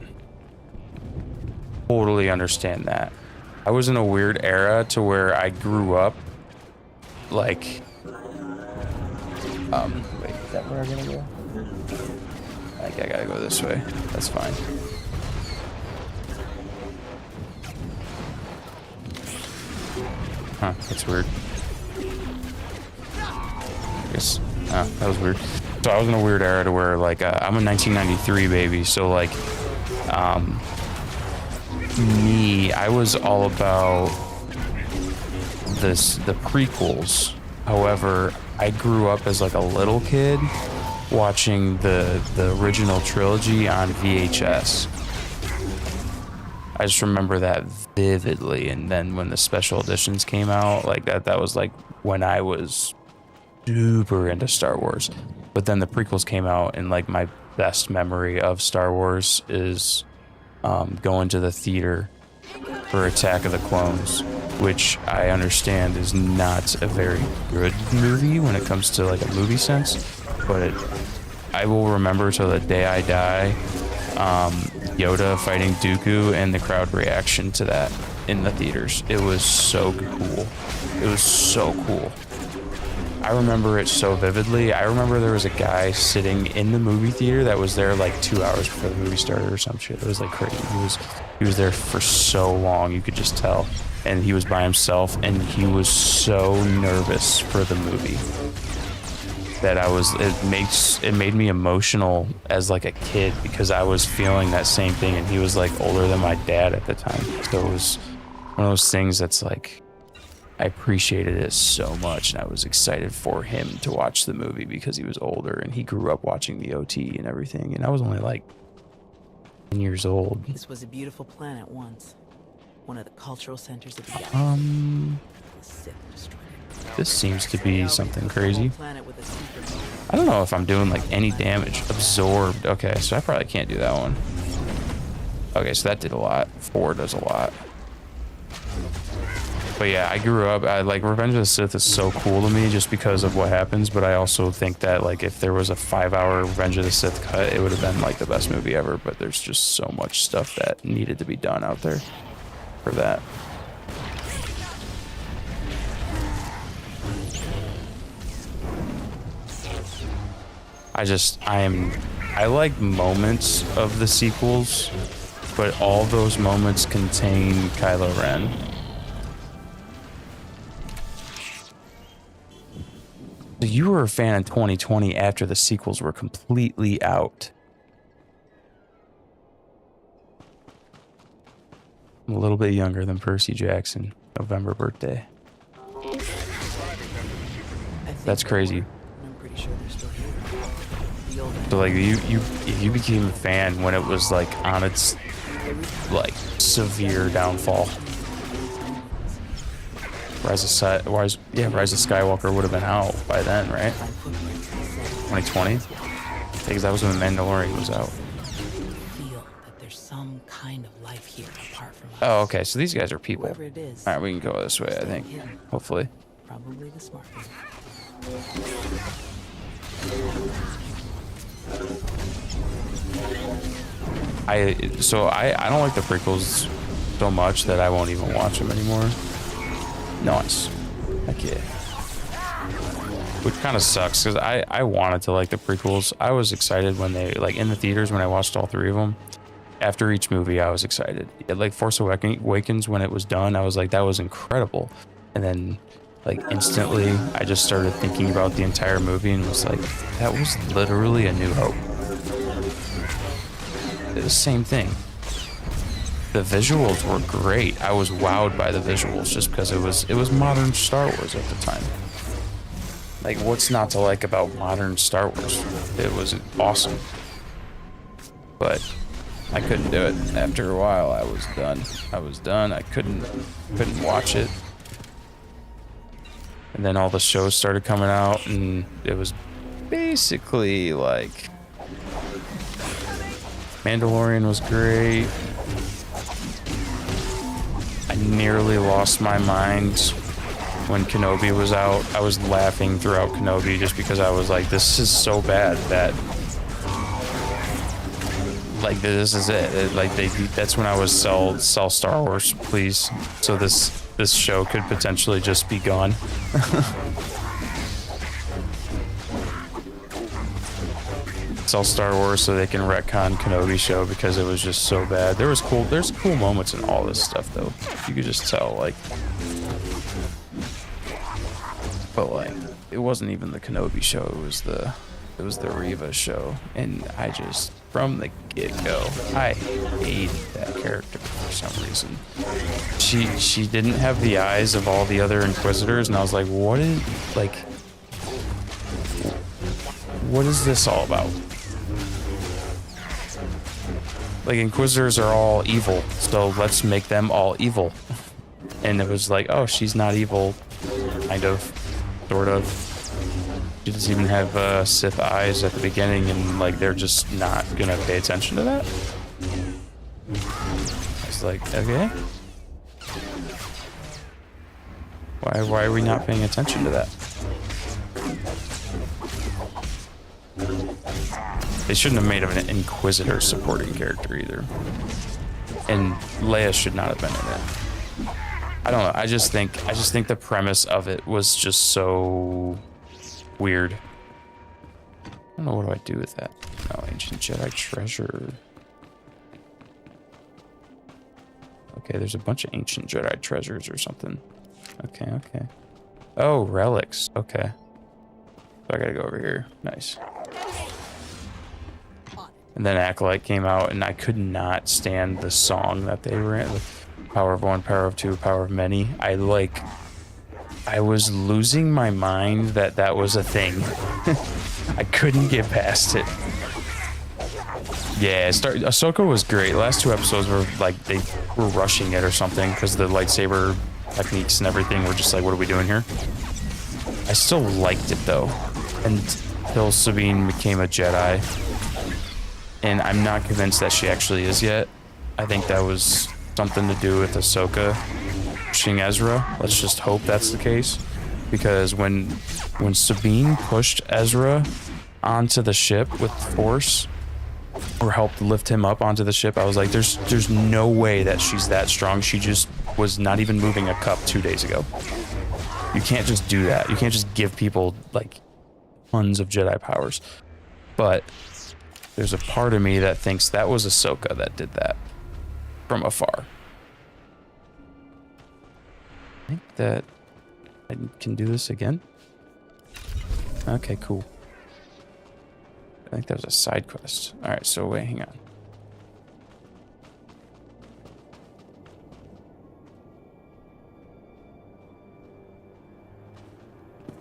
Totally understand that. I was in a weird era to where I grew up like wait, is that where I'm gonna go? I think I gotta go this way. That's fine. Huh, that's weird. I guess, that was weird. So I was in a weird era to where, like, I'm a 1993 baby, so, like, I was all about the prequels. However, I grew up as, like, a little kid watching the original trilogy on VHS. I just remember that vividly. And then when the special editions came out, like that was like when I was super into Star Wars. But then the prequels came out, and like my best memory of Star Wars is going to the theater for Attack of the Clones, which I understand is not a very good movie when it comes to like a movie sense, but I will remember till the day I die Yoda fighting Dooku and the crowd reaction to that in the theaters. It was so cool. It was so cool. I remember it so vividly. I remember there was a guy sitting in the movie theater that was there like 2 hours before the movie started or some shit. It was like crazy. He was there for so long, you could just tell. And he was by himself, and he was so nervous for the movie that it made me emotional as like a kid, because I was feeling that same thing, and he was like older than my dad at the time. So it was one of those things that's like, I appreciated it so much, and I was excited for him to watch the movie because he was older and he grew up watching the OT and everything, and I was only like 10 years old. This was a beautiful planet once. One of the cultural centers of the galaxy. This seems to be something crazy. I don't know if I'm doing like any damage. Absorbed. Okay, so I probably can't do that one. Okay, so that did a lot. 4 does a lot. But yeah, I grew up, like Revenge of the Sith is so cool to me just because of what happens, but I also think that like if there was a 5-hour Revenge of the Sith cut, it would have been like the best movie ever, but there's just so much stuff that needed to be done out there for that. I like moments of the sequels, but all those moments contain Kylo Ren. So you were a fan in 2020 after the sequels were completely out. I'm a little bit younger than Percy Jackson. November birthday. That's crazy. I'm pretty sure they're still here. So like you became a fan when it was like on its like severe downfall. Rise of Skywalker would have been out by then, right? 2020? Because that was when Mandalorian was out. Feel that there's some kind of life here apart from us. Oh, okay. So these guys are people. Whoever it is, all right, we can go this way, I think. Hopefully. Probably the smart one. I don't like the prequels so much that I won't even watch them anymore. Nice. Heck yeah. Which kind of sucks because I wanted to like the prequels. I was excited when they, like in the theaters when I watched all 3 of them. After each movie, I was excited. Like Force Awakens, when it was done, I was like, that was incredible. And then like instantly, I just started thinking about the entire movie and was like, that was literally A New Hope. It was the same thing. The visuals were great. I was wowed by the visuals just because it was modern Star Wars at the time. Like, what's not to like about modern Star Wars? It was awesome. But I couldn't do it. After a while, I was done. I couldn't watch it. And then all the shows started coming out, and it was basically like Mandalorian was great. I nearly lost my mind when Kenobi was out. I was laughing throughout Kenobi just because I was like, this is so bad that like this is it. Like that's when I was sell Star Wars, please. So this show could potentially just be gone. Sell Star Wars so they can retcon Kenobi show because it was just so bad. There's cool moments in all this stuff though. You could just tell, like, but like it wasn't even the Kenobi show. It was the Reva show, and I just from the get-go I hated that character for some reason. She didn't have the eyes of all the other Inquisitors, and I was like, what is this all about? Like, Inquisitors are all evil, so let's make them all evil. And it was like, oh, she's not evil, kind of, sort of. She doesn't even have Sith eyes at the beginning, and like they're just not gonna pay attention to that. It's like, okay, why are we not paying attention to that? They shouldn't have made him an Inquisitor supporting character either, and Leia should not have been in it. I don't know. I just think the premise of it was just so weird. I don't know, what do I do with that? No, ancient Jedi treasure. Okay, there's a bunch of ancient Jedi treasures or something. Okay, okay. Oh, relics. Okay. So I gotta go over here. Nice. And then Acolyte came out, and I could not stand the song that they were in. Power of one, power of two, power of many. I was losing my mind that was a thing. I couldn't get past it. Yeah, Ahsoka was great. Last 2 episodes were like they were rushing it or something because the lightsaber techniques and everything were just like, what are we doing here? I still liked it though, until Sabine became a Jedi, and I'm not convinced that she actually is yet. I think that was something to do with Ahsoka pushing Ezra. Let's just hope that's the case, because when Sabine pushed Ezra onto the ship with the Force, or helped lift him up onto the ship, I was like, there's no way that she's that strong. She just was not even moving a cup 2 days ago. You can't just do that. You can't just give people like tons of Jedi powers. But there's a part of me that thinks that was Ahsoka that did that from afar. I think that I can do this again. Okay, cool. I think that was a side quest. All right, so wait, hang on.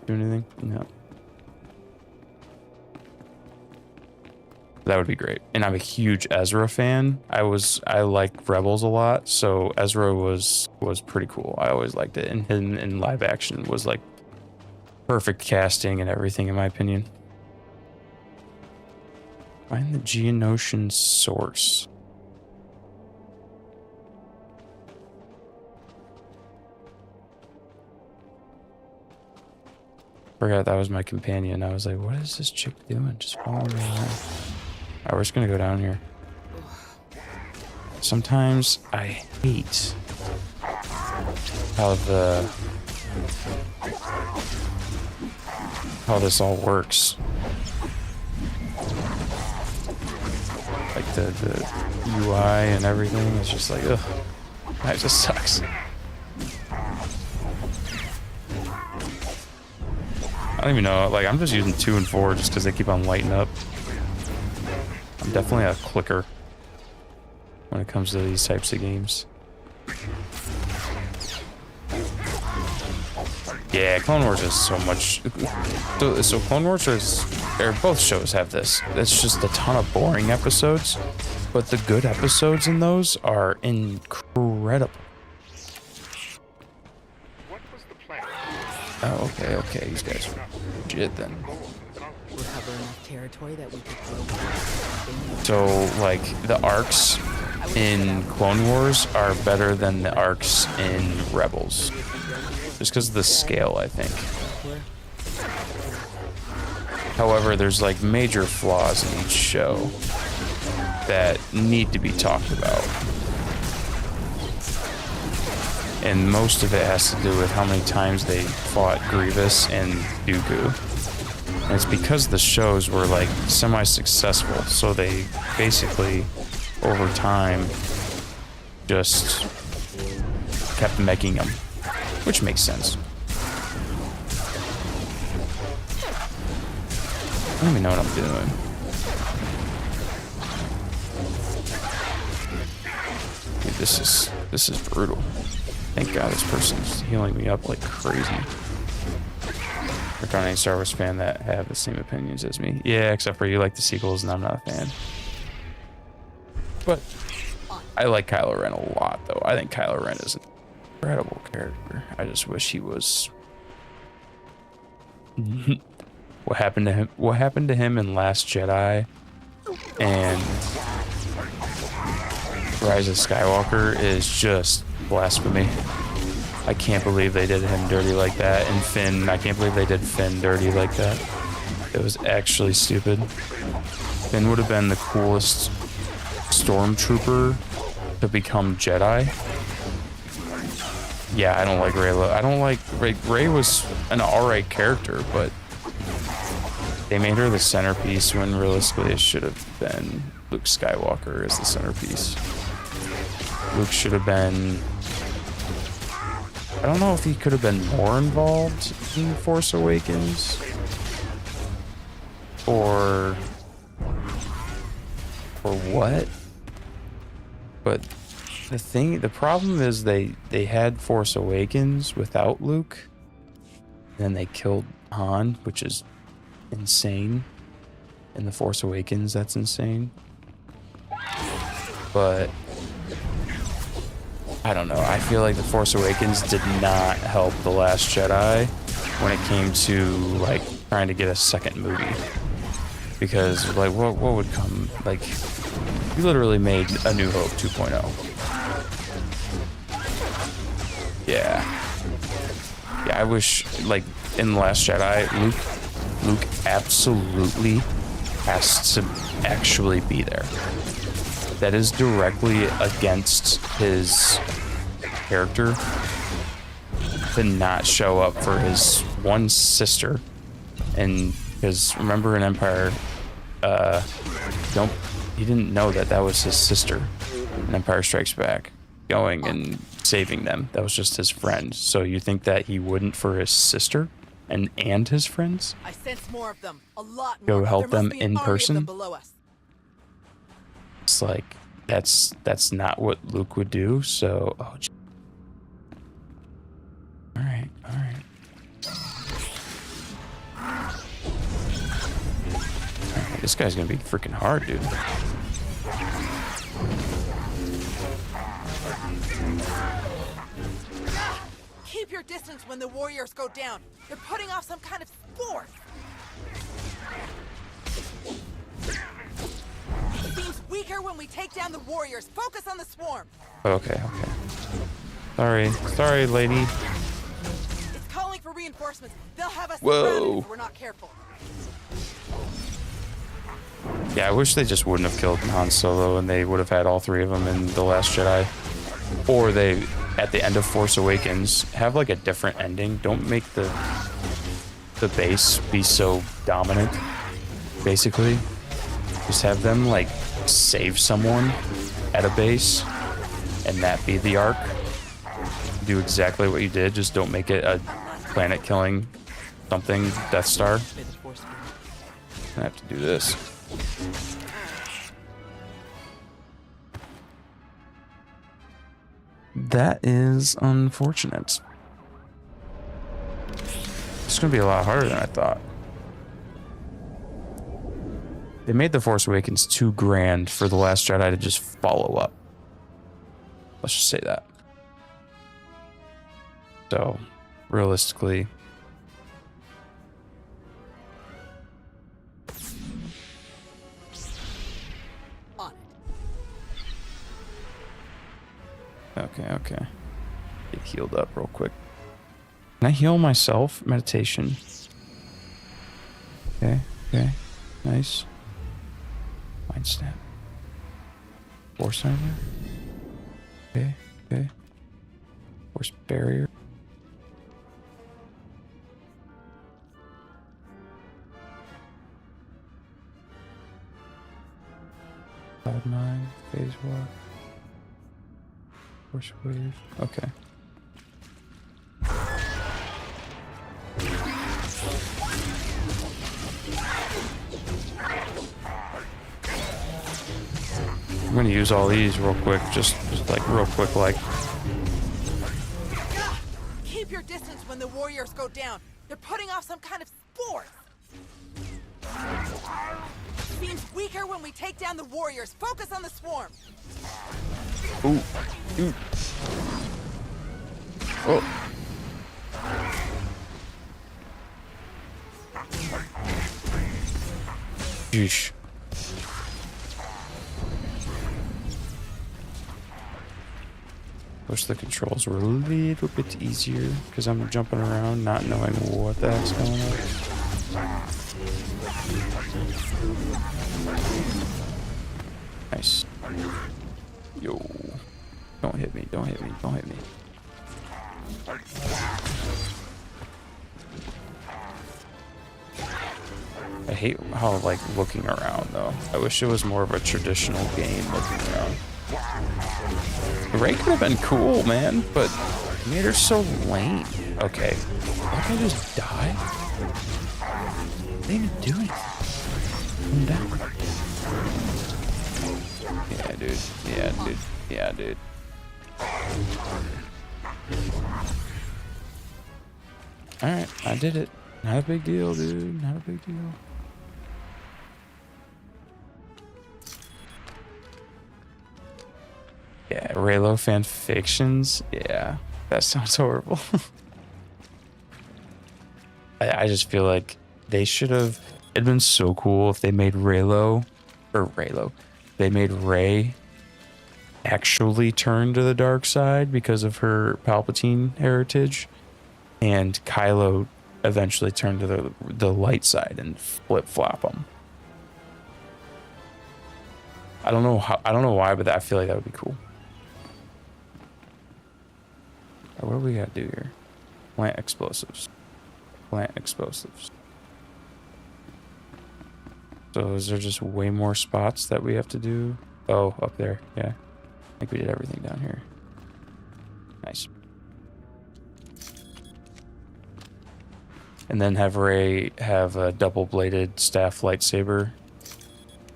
Do anything? No. That would be great. And I'm a huge Ezra fan. I like Rebels a lot, so Ezra was pretty cool. I always liked it, and him in live action was like perfect casting and everything, in my opinion. Find the Geonosian source. Forgot that was my companion. I was like, what is this chick doing? Just following me around. Alright, we're just gonna go down here. Sometimes I hate how this all works. Like the UI and everything is just like, ugh, that just sucks. I don't even know, like I'm just using 2 and 4 just because they keep on lighting up. I'm definitely a clicker when it comes to these types of games. Yeah, Clone Wars is so much. So Clone Wars both shows have this. It's just a ton of boring episodes, but the good episodes in those are incredible. Oh, okay, these guys are legit then. So, like, the arcs in Clone Wars are better than the arcs in Rebels. Just because of the scale, I think. However, there's like major flaws in each show that need to be talked about. And most of it has to do with how many times they fought Grievous and Dooku. And it's because the shows were like semi-successful, so they basically, over time, just kept making them, which makes sense. I don't even know what I'm doing. Dude, this is brutal. Thank God this person's healing me up like crazy. Work on any Star Wars fan that have the same opinions as me. Yeah, except for you like the sequels and I'm not a fan. But I like Kylo Ren a lot, though. I think Kylo Ren is an incredible character. I just wish he was. What happened to him? What happened to him in Last Jedi and Rise of Skywalker is just blasphemy. I can't believe they did him dirty like that. And Finn, I can't believe they did Finn dirty like that. It was actually stupid. Finn would have been the coolest stormtrooper to become Jedi. Yeah, I don't like Rey. I don't like Rey was an alright character, but they made her the centerpiece when realistically it should have been Luke Skywalker as the centerpiece. Luke should have been. I don't know if he could have been more involved in Force Awakens or what. But the problem is they had Force Awakens without Luke, and then they killed Han, which is insane. In the Force Awakens, that's insane. But I don't know. I feel like the Force Awakens did not help The Last Jedi when it came to like trying to get a second movie, because like what would come, like you literally made A New Hope 2.0. Yeah, I wish like in The Last Jedi, Luke absolutely has to actually be there. That is directly against his character to not show up for his one sister. And because remember in Empire, he didn't know that was his sister in Empire Strikes Back, going and saving them. That was just his friend. So you think that he wouldn't for his sister and his friends? I sense more of them. A lot more. Go help There them must be an in army of person? them below us. It's like that's not what Luke would do. So all right. This guy's gonna be freaking hard, dude. Keep your distance when the warriors go down. They're putting off some kind of spore. Seems weaker when we take down the warriors. Focus on the swarm. Okay. Sorry, lady. It's calling for reinforcements. They'll have us Whoa. surrounded if we're not careful. Yeah, I wish they just wouldn't have killed Han Solo and they would have had all three of them in The Last Jedi. Or they, at the end of Force Awakens, have like a different ending. Don't make the base be so dominant, basically. Just have them like save someone at a base and that be the arc. Do exactly what you did, just don't make it a planet killing something Death Star. I have to do this. That is unfortunate. It's gonna be a lot harder than I thought. They made The Force Awakens too grand for The Last Jedi to just follow up. Let's just say that. So, realistically, Okay. Get healed up real quick. Can I heal myself? Meditation. Okay. Nice. Mind snap. Force timer. Okay. Force barrier. Cloud 9, phase walk. Force wave. Okay. I'm gonna use all these real quick, just like real quick, like. Keep your distance when the warriors go down. They're putting off some kind of spores. Seems weaker when we take down the warriors. Focus on the swarm. Ooh. Ooh. Oh. Yeesh. Wish the controls were a little bit easier because I'm jumping around not knowing what the heck's going on. Nice. Yo. Don't hit me, don't hit me, don't hit me. I hate how, like, looking around, though. I wish it was more of a traditional game looking around. The Ray could have been cool, man, but it made her so lame. Okay. Why can't I just die? They didn't even do anything. Calm down. Yeah, dude. Yeah, dude. Yeah, dude. Alright, I did it. Not a big deal, dude. Not a big deal. Yeah, Raylo fan fictions. Yeah, that sounds horrible. I just feel like they should have. It'd been so cool if they made they made Rey actually turn to the dark side because of her Palpatine heritage, and Kylo eventually turned to the light side and flip flop them. I don't know how. I don't know why, but I feel like that would be cool. What do we gotta do here? Plant explosives. Plant explosives. So is there just way more spots that we have to do? Oh, up there. Yeah. I think we did everything down here. Nice. And then have Rey have a double-bladed staff lightsaber.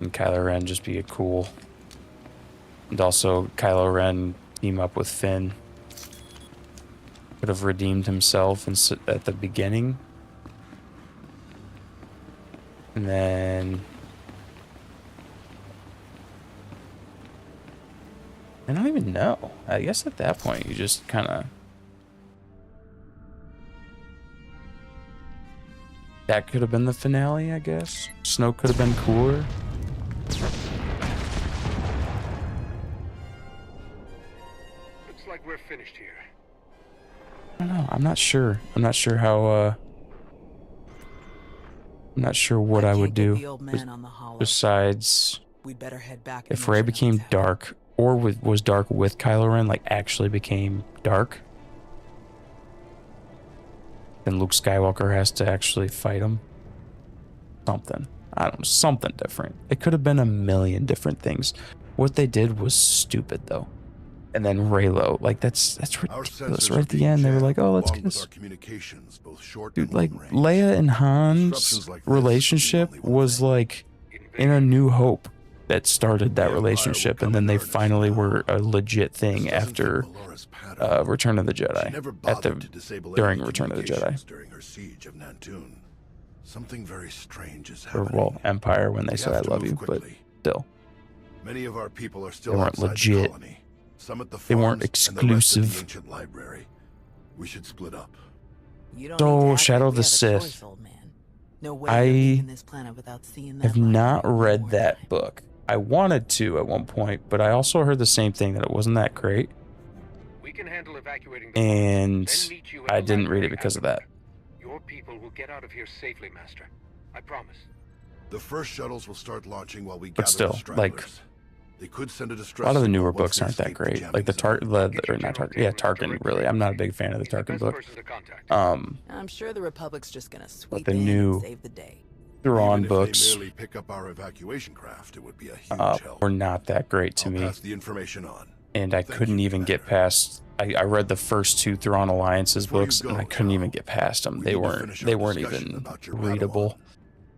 And Kylo Ren just be a cool. And also Kylo Ren team up with Finn. Could have redeemed himself at the beginning. And then I don't even know. I guess at that point you just kind of that could have been the finale, I guess. Snoke could have been cooler. Looks like we're finished here. I don't know. I'm not sure. I'm not sure how I'm not sure what I would do besides We'd better head back. if Rey became dark or was dark with Kylo Ren, like actually became dark, then Luke Skywalker has to actually fight him. Something. I don't know. Something different. It could have been a million different things. What they did was stupid, though. And then Raylo, like that's ridiculous. Right at the end, they were like, "Oh, let's get this." Dude, like Leia and Han's relationship was like in A New Hope that started that relationship, and then they finally were a legit thing after Return of the Jedi. During Return of the Jedi. During her siege of Nantoon, something very strange is Or happening. well, Empire when they said I love you, but still, Many of our people are still they weren't outside legit. the colony. Some at the They weren't farms and the rest at the exclusive. ancient library. We should split up. So Shadow of the Sith. I have not read that book. I wanted to at one point, but I also heard the same thing, that it wasn't that great. We can handle evacuating the And farms, then meet you at I the didn't read library it because of after that. Your people will get out of here safely, Master. I promise. The first shuttles will start launching while we But gather still, the like, stragglers. They could send a a distress lot of the signal newer once books they aren't that escape the great. Like the jamming Tarkin, really. I'm not a big fan of the Tarkin book. I'm sure the Republic's just gonna sweep But the in new and save the day. Thrawn Even if books they merely pick up our evacuation craft, it would be a huge help. were not that great to me. Pass the information on. And I couldn't even get past. I read the first two Thrawn Alliances books, and I couldn't even get past them. They weren't even readable.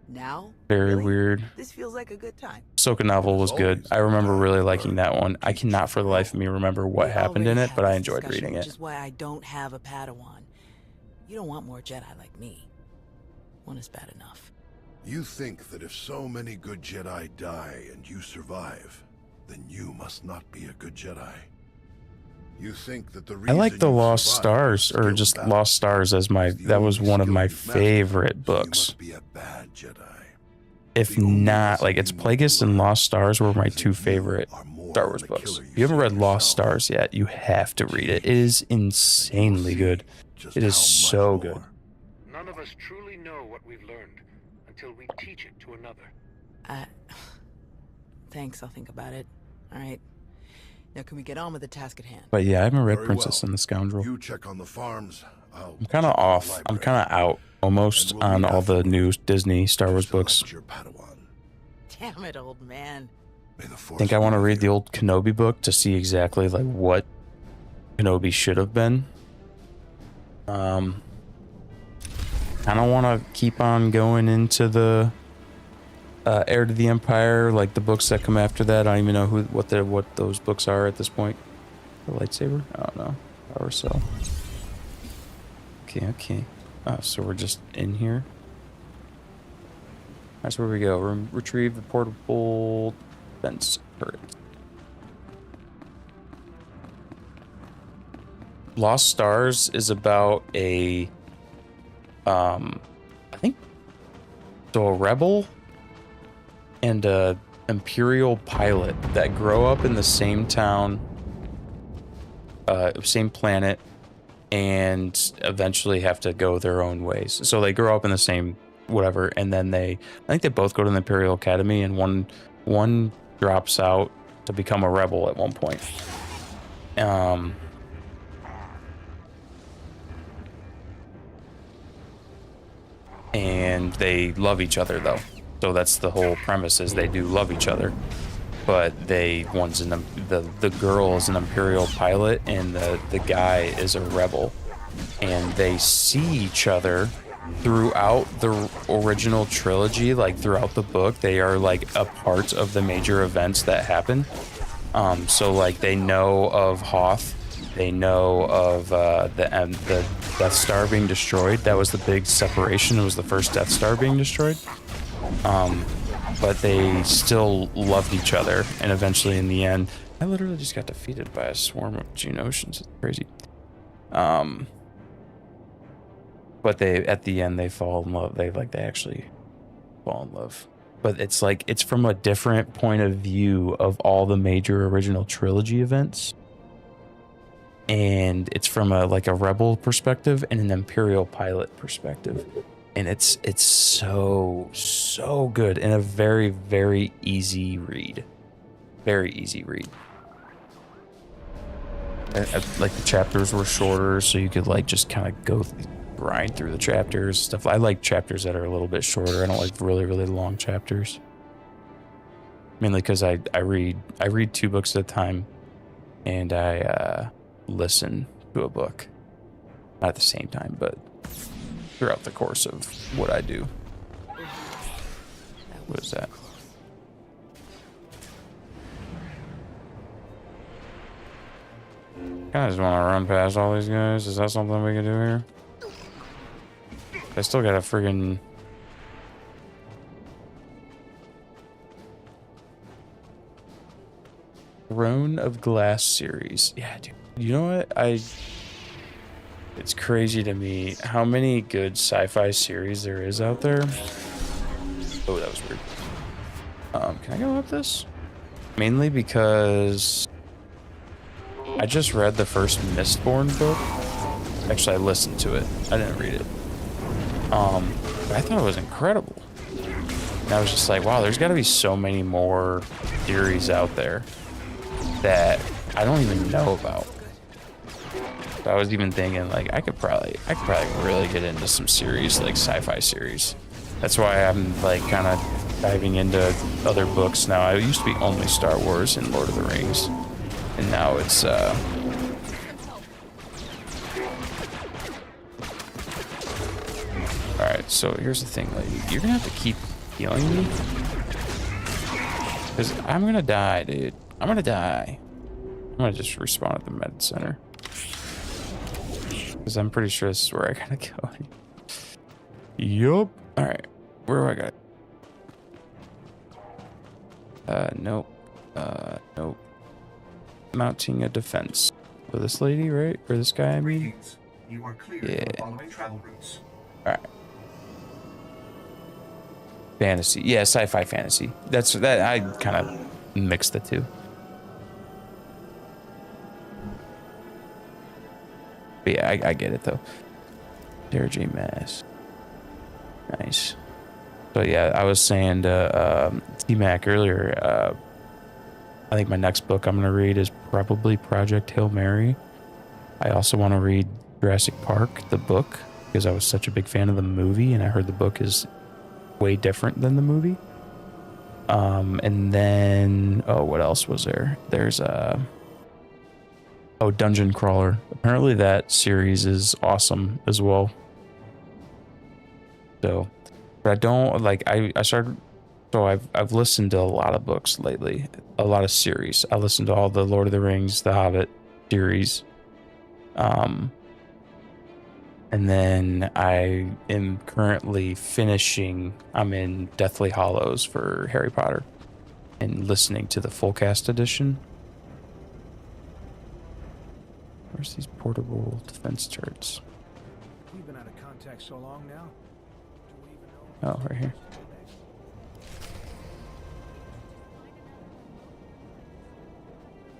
Now, Very weird. this feels like a good time. Ahsoka novel was good. I remember really liking that one. I cannot for the life of me remember what happened in it, but I enjoyed reading Which it. is why I don't have a Padawan. You don't want more Jedi like me. One is bad enough. You think that if so many good Jedi die and you survive, then you must not be a good Jedi. You think that the I reason like the you Lost survived Stars, or just Lost Stars as my, that was one of my favorite books. be a bad Jedi. If not, like, it's Plagueis and Lost Stars were my two favorite Star Wars books. If you haven't read Lost Stars yet, you have to read it. It is insanely good. It is so good. None of us truly know what we've learned until we teach it to another. Thanks, I'll think about it. All right. Now can we get on with the task at hand? But yeah, I haven't read Very Princess well. and the Scoundrel. You check on the farms. I'm kind of off. I'm kind of out almost on all the new Disney Star Wars books. Damn it, old man. I think I want to read the old Kenobi book to see exactly like what Kenobi should have been. I don't want to keep on going into the Heir to the Empire, like the books that come after that. I don't even know what those books are at this point. The lightsaber? I don't know. Or so. Okay. So we're just in here. That's where we go. Retrieve the portable fence turret. Lost Stars is about a I think so, a rebel and a Imperial pilot that grow up in the same town, same planet, and eventually have to go their own ways. So they grow up in the same whatever, and then I think they both go to the Imperial Academy, and one drops out to become a rebel at one point. And they love each other though. So that's the whole premise, is they do love each other. But the girl is an Imperial pilot and the guy is a rebel. And they see each other throughout the original trilogy, like throughout the book. They are like a part of the major events that happen. So like they know of Hoth. They know of the Death Star being destroyed. That was the big separation. It was the first Death Star being destroyed. But they still loved each other, and eventually in the end, I literally just got defeated by a swarm of Geonosians. It's crazy. But at the end they fall in love. They actually fall in love. But it's like, it's from a different point of view of all the major original trilogy events. And it's from a rebel perspective and an Imperial pilot perspective. And it's so good, and a very, very easy read. Very easy read. Like the chapters were shorter, so you could like just kind of grind through the chapters stuff. I like chapters that are a little bit shorter. I don't like really, really long chapters. Mainly because I read 2 books at a time, and I listen to a book. Not at the same time, but throughout the course of what I do. What is that? I just want to run past all these guys. Is that something we can do here? I still got a friggin' Throne of Glass series. Yeah, dude. You know what? It's crazy to me how many good sci-fi series there is out there. Oh, that was weird. Can I go up this? Mainly because I just read the first Mistborn book. Actually, I listened to it. I didn't read it. But I thought it was incredible. And I was just like, wow, there's got to be so many more series out there that I don't even know about. So I was even thinking like I could probably really get into some series, like sci-fi series. That's why I'm like kind of diving into other books now. I used to be only Star Wars and Lord of the Rings, and now it's Alright, so here's the thing, lady. You're gonna have to keep healing me, because I'm gonna die, dude. I'm gonna die. I'm gonna just respawn at the med center. Because I'm pretty sure this is where I gotta go. Yup. Alright. Where do I got? Nope. Nope. Mounting a defense. For this lady, right? Or this guy, I mean? You are clear Yeah. for the following travel routes. Alright. Fantasy. Yeah, sci-fi fantasy. That's that I kind of mixed the two. But yeah, I get it though. Sarah J. Maas. Nice. So yeah, I was saying to T-Mac earlier, I think my next book I'm gonna read is probably Project Hail Mary. I also want to read Jurassic Park, the book, because I was such a big fan of the movie, and I heard the book is way different than the movie. And then what else was there? There's Dungeon Crawler. Apparently that series is awesome as well. So, but I don't like. I started. So I've listened to a lot of books lately, a lot of series. I listened to all the Lord of the Rings, the Hobbit series. And then I am currently finishing. I'm in Deathly Hallows for Harry Potter, and listening to the full cast edition. Where's these portable defense turrets? We've been out of contact so long now. Do we even Oh, know? right here.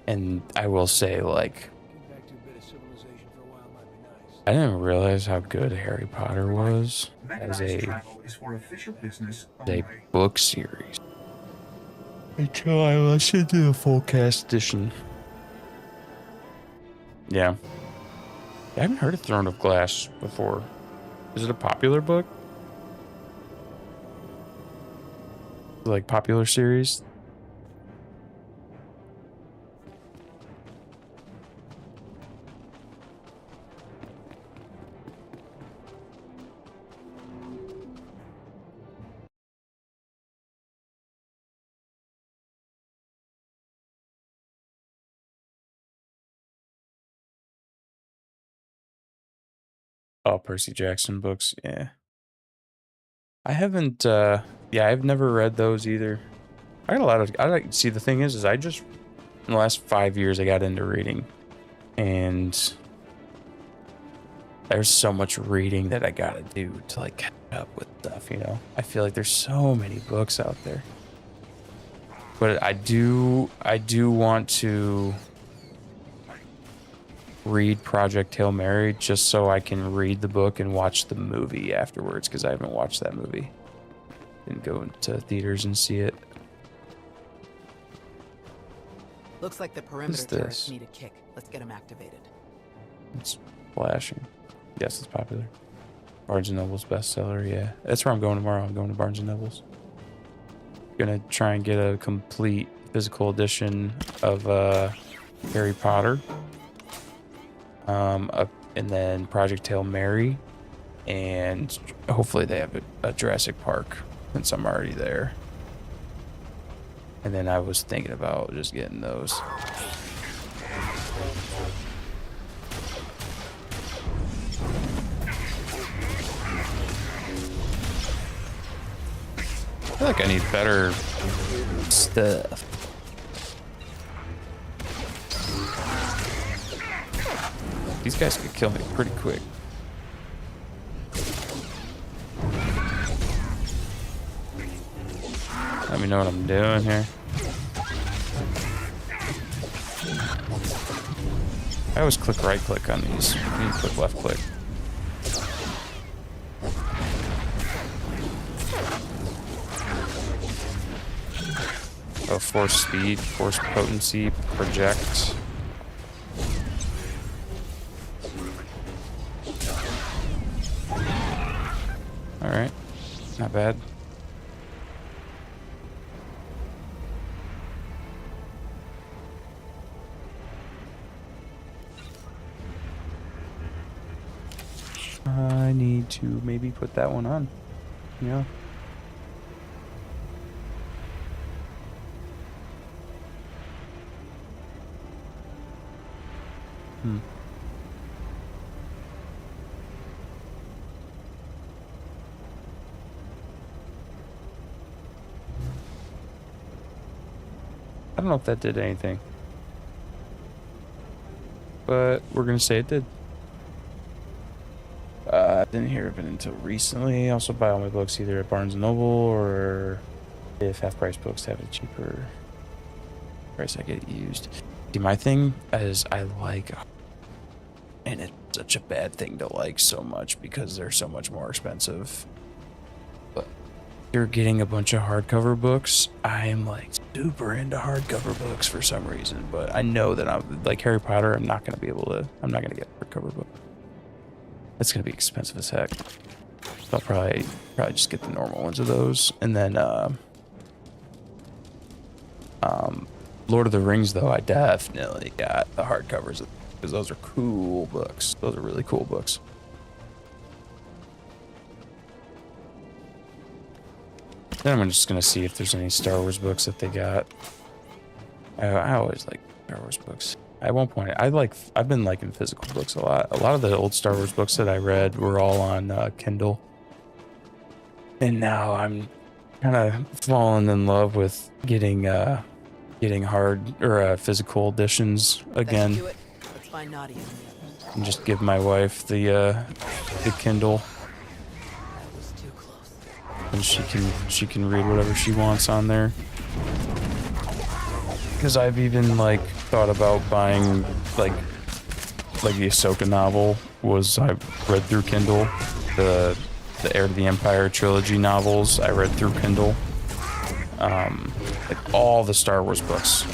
And I will say, like, I didn't realize how good Harry Potter was as a book series until I listened to the full cast edition. Yeah. I haven't heard of Throne of Glass before. Is it a popular book? Like popular series? Oh, Percy Jackson books, yeah. I haven't, yeah, I've never read those either. I got a lot of, see, the thing is I just, in the last 5 years, I got into reading. And there's so much reading that I gotta do to, like, catch up with stuff, you know? I feel like there's so many books out there. But I do want to read Project Hail Mary just so I can read the book and watch the movie afterwards, because I haven't watched that movie. Didn't go into theaters and see it. Looks like the perimeter turrets need a kick. Let's get them activated. It's flashing. Yes, it's popular. Barnes & Noble's bestseller, yeah. That's where I'm going tomorrow. I'm going to Barnes & Noble's. Gonna try and get a complete physical edition of Harry Potter. And then Project Hail Mary, and hopefully they have a Jurassic Park since I'm already there. And then I was thinking about just getting those. I feel like I need better stuff. These guys could kill me pretty quick. Let me know what I'm doing here. I always click right click on these. I need to click left click. Oh, force speed, force potency, project. Alright, not bad. I need to maybe put that one on. Yeah. don't know if that did anything. But we're going to say it did. Didn't hear of it until recently. Also buy all my books either at Barnes & Noble or if half-price books have a cheaper price, I get used. See, my thing is I like, and it's such a bad thing to like so much because they're so much more expensive. But you're getting a bunch of hardcover books. I am like super into hardcover books for some reason, but I know that I'm like Harry Potter. I'm not going to get a hardcover book. It's going to be expensive as heck. So I'll probably just get the normal ones of those. And then, Lord of the Rings, though, I definitely got the hardcovers because those are cool books. Those are really cool books. Then I'm just going to see if there's any Star Wars books that they got. I always like Star Wars books. At one point, I've been liking physical books a lot. A lot of the old Star Wars books that I read were all on Kindle. And now I'm kind of falling in love with getting hard or physical editions again. Let's find Nadia. And just give my wife the Kindle. And she can read whatever she wants on there. Because I've even like thought about buying like the Ahsoka novel I read through Kindle. The Heir to the Empire trilogy novels I read through Kindle. Like all the Star Wars books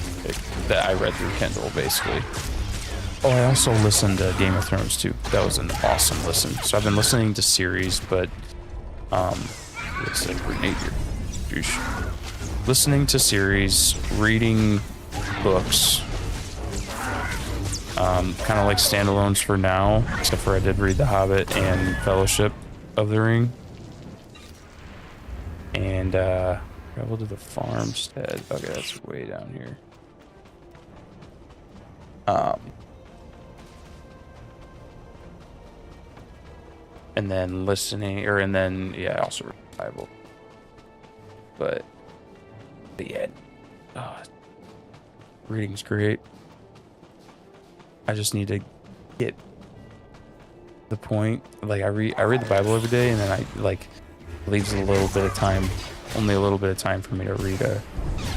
that I read through Kindle basically. Oh, I also listened to Game of Thrones too. That was an awesome listen. So I've been listening to series, but looks like grenade here. Listening to series, reading books, kind of like standalones for now, except for I did read The Hobbit and Fellowship of the Ring. And travel to the farmstead. Okay, that's way down here. And then listening, yeah, also read the Bible. But yeah, reading's great. I just need to get the point. Like I read the Bible every day, and then I like leaves a little bit of time, only a little bit of time for me to read the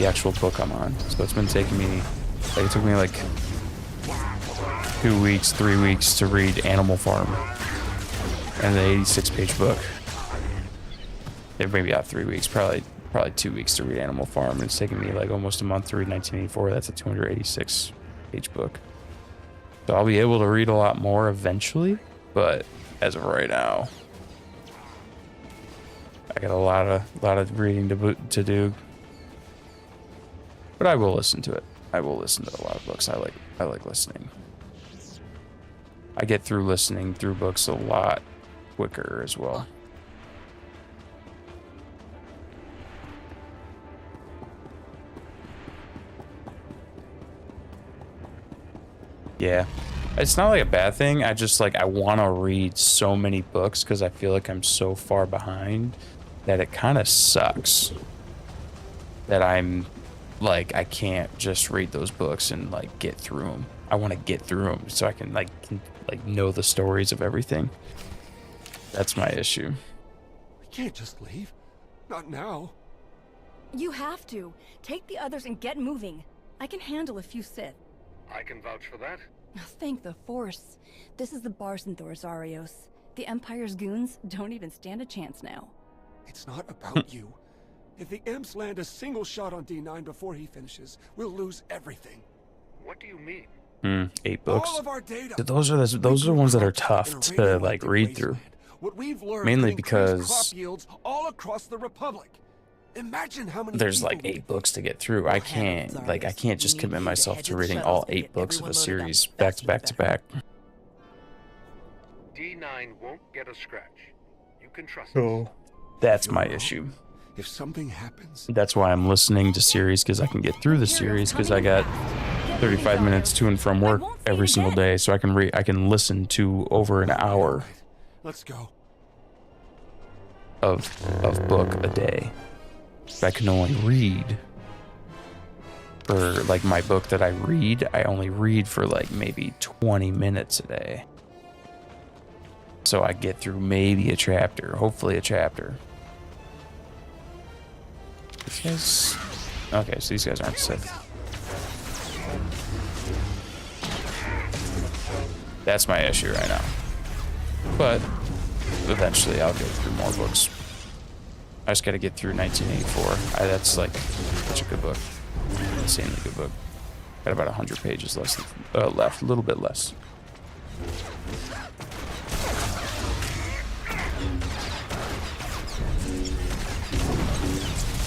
actual book I'm on. So it's been taking me, like it took me like 2 weeks, 3 weeks to read Animal Farm, and an 86-page book. It maybe not 3 weeks, probably 2 weeks to read Animal Farm, and it's taken me like almost a month to read 1984. That's a 286-page book. So I'll be able to read a lot more eventually, but as of right now, I got a lot of reading to do. But I will listen to it. I will listen to a lot of books. I like listening. I get through listening through books a lot quicker as well. Yeah, it's not like a bad thing. I just like, I want to read so many books because I feel like I'm so far behind that it kind of sucks that I'm like, I can't just read those books and like get through them. I want to get through them so I can like know the stories of everything. That's my issue. We can't just leave. Not now. You have to. Take the others and get moving. I can handle a few Sith. I can vouch for that. Thank the Force. This is the Barsenthors, Arios. The Empire's goons don't even stand a chance now. It's not about you. If the Imps land a single shot on D9 before he finishes, we'll lose everything. What do you mean? 8 books. All of our data. Those are the ones that are tough to like read through. What we've learned Mainly because crop yields all across the Republic. Imagine how many there's like 8 books to get through. I can't just commit myself to reading all 8 books of a series back to back to back. D9 won't get a scratch. You can trust Oh, that's my issue. If something happens, that's why I'm listening to series, because I can get through the series, because I got 35 minutes to and from work every single day, so I can listen to over an hour. Let's go. Of book a day. But I can only read For like my book that I read, I only read for like maybe 20 minutes a day. So I get through maybe a chapter, hopefully a chapter. These guys... Okay, so these guys aren't Sith. That's my issue right now. But eventually I'll get through more books. I just gotta get through 1984. That's like such a good book. Insanely good book. Got about 100 pages left, a little bit less.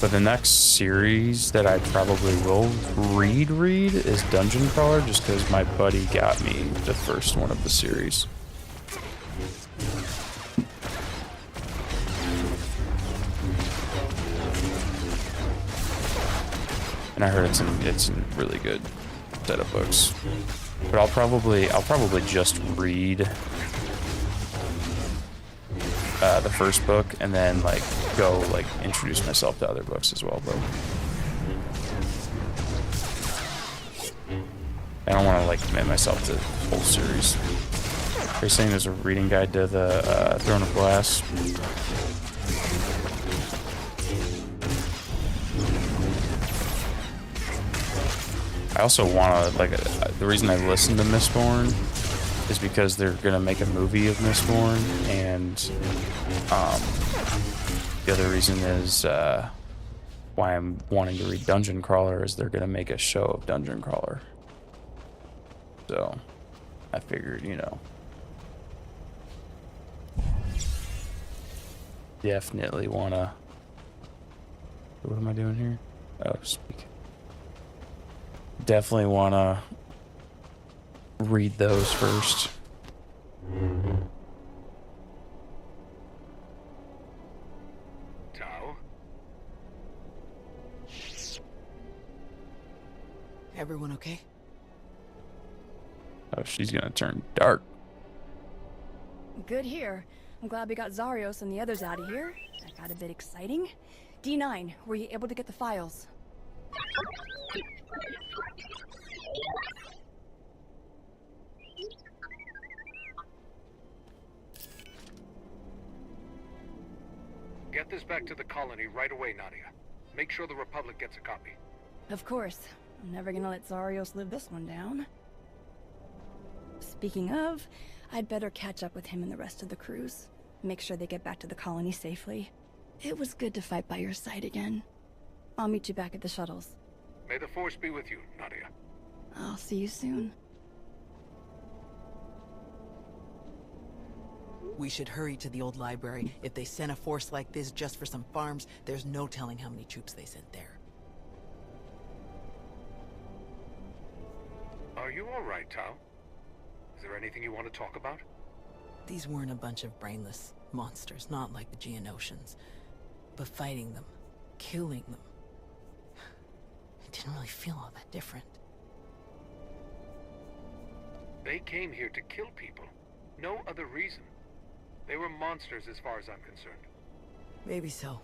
But the next series that I probably will read is Dungeon Crawler, just because my buddy got me the first one of the series. And I heard it's a really good set of books. But I'll probably just read the first book and then like go like introduce myself to other books as well, but I don't want to like commit myself to the whole series. They're saying there's a reading guide to the Throne of Glass. I also want to, like, the reason I listened to Mistborn is because they're going to make a movie of Mistborn, and the other reason is why I'm wanting to read Dungeon Crawler is they're going to make a show of Dungeon Crawler. So, I figured, you know, definitely want to... What am I doing here? Oh, speak. Definitely want to read those first. Tao? Everyone okay? Oh, she's gonna turn dark. Good here. I'm glad we got Zarios and the others out of here. That got a bit exciting. D9, were you able to get the files? Get this back to the colony right away, Nadia. Make sure the Republic gets a copy. Of course. I'm never gonna let Zarios live this one down. Speaking of, I'd better catch up with him and the rest of the crews. Make sure they get back to the colony safely. It was good to fight by your side again. I'll meet you back at the shuttles. May the Force be with you, Nadia. I'll see you soon. We should hurry to the old library. If they sent a force like this just for some farms, there's no telling how many troops they sent there. Are you all right, Tao? Is there anything you want to talk about? These weren't a bunch of brainless monsters, not like the Geonosians. But fighting them, killing them, it didn't really feel all that different. They came here to kill people. No other reason. They were monsters as far as I'm concerned. Maybe so.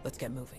Let's get moving.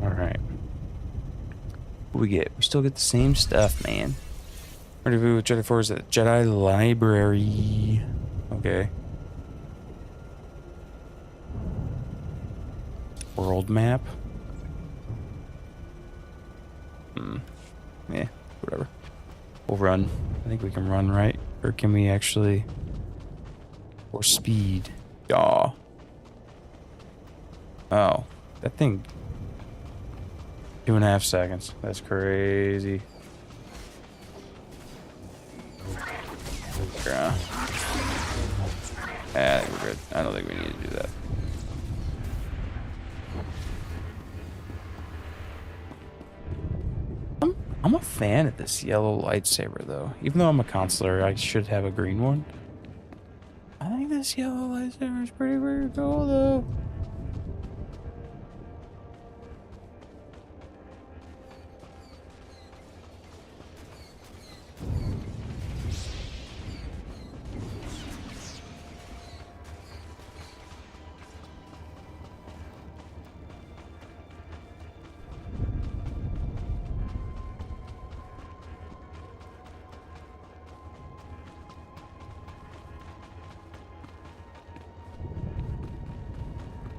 Alright. What we get? We still get the same stuff, man. Rendezvous with Jedi Force at Jedi Library. Okay. World map. Yeah, whatever. We'll run. I think we can run, right? Or can we actually... Or speed. Yaw. Oh, that thing. 2.5 seconds. That's crazy. Yeah, I think we're good. I don't think we need to do that. I'm a fan of this yellow lightsaber, though. Even though I'm a consular, I should have a green one. I think this yellow lightsaber is pretty cool, though.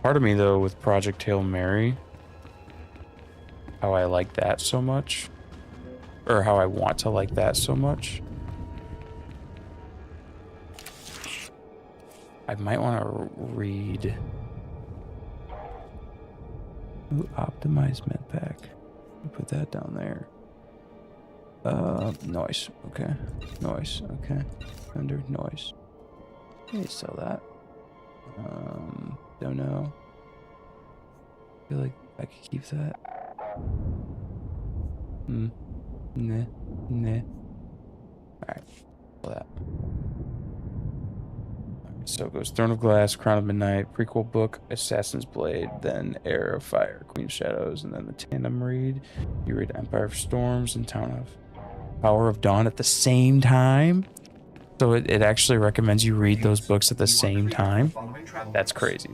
Part of me, though, with Project Hail Mary, how I like that so much, or how I want to like that so much, I might want to read. Ooh, optimized med pack. Put that down there. Noise. Okay. Noise. Okay. Under noise. Can you sell that? Don't know. I feel like I could keep that. Nah. Alright. Pull that. So it goes Throne of Glass, Crown of Midnight, prequel book, Assassin's Blade, then Heir of Fire, Queen of Shadows, and then the tandem read. You read Empire of Storms and Town of Power of Dawn at the same time. So it actually recommends you read those books at the same time. That's crazy.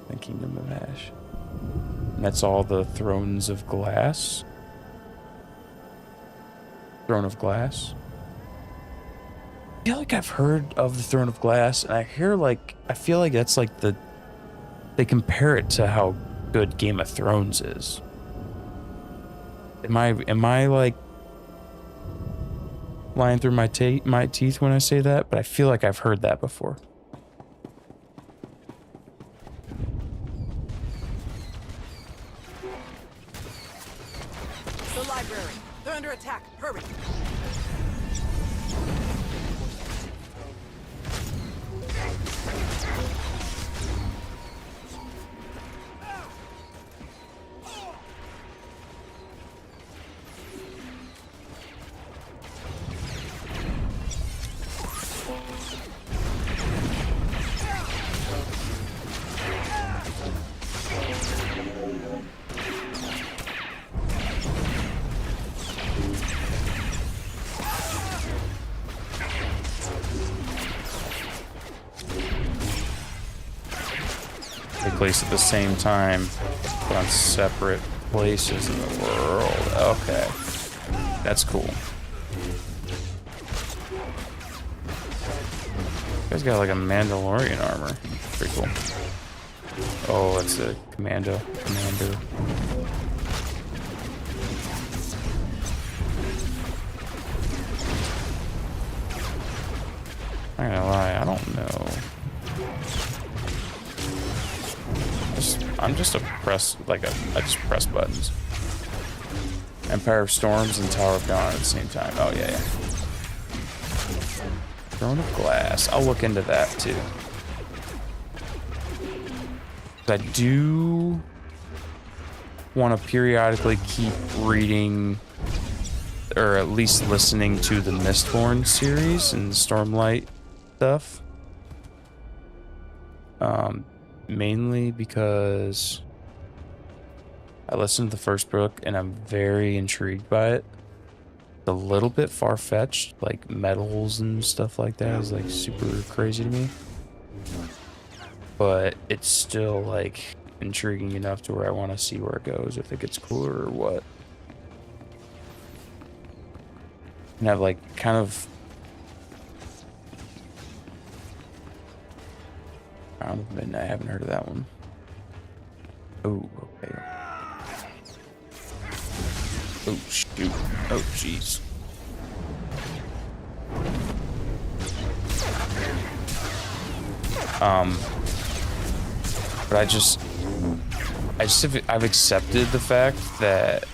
The Kingdom of Ash. And that's all the Thrones of Glass. Throne of Glass. I feel like I've heard of the Throne of Glass, and I feel like that's like they compare it to how good Game of Thrones is. Am I like lying through my teeth when I say that? But I feel like I've heard that before. The library. They're under attack. Hurry. Place at the same time, but on separate places in the world. Okay, that's cool. You guys got like a Mandalorian armor. Pretty cool. Oh, that's a commander. I'm not gonna lie, I don't know. I'm just I just press buttons. Empire of Storms and Tower of Dawn at the same time. Oh yeah. Throne of Glass. I'll look into that too. I do want to periodically keep reading, or at least listening to the Mistborn series and the Stormlight stuff. Mainly because I listened to the first book and I'm very intrigued by it. It's a little bit far-fetched, like metals and stuff like that is like super crazy to me. But it's still like intriguing enough to where I want to see where it goes, if it gets cooler or what. And have like kind of I haven't heard of that one. Oh, okay. Oh, shoot. Oh, jeez. But I've accepted the fact that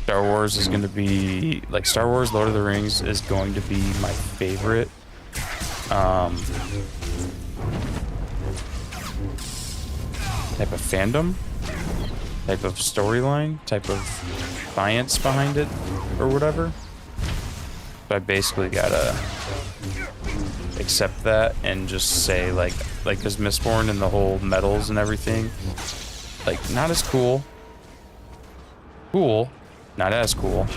Star Wars is going to be, like, Star Wars Lord of the Rings is going to be my favorite type of fandom, type of storyline, type of science behind it, or whatever. So I basically gotta accept that and just say, like, because Mistborn and the whole medals and everything, like, not as cool. Cool, not as cool.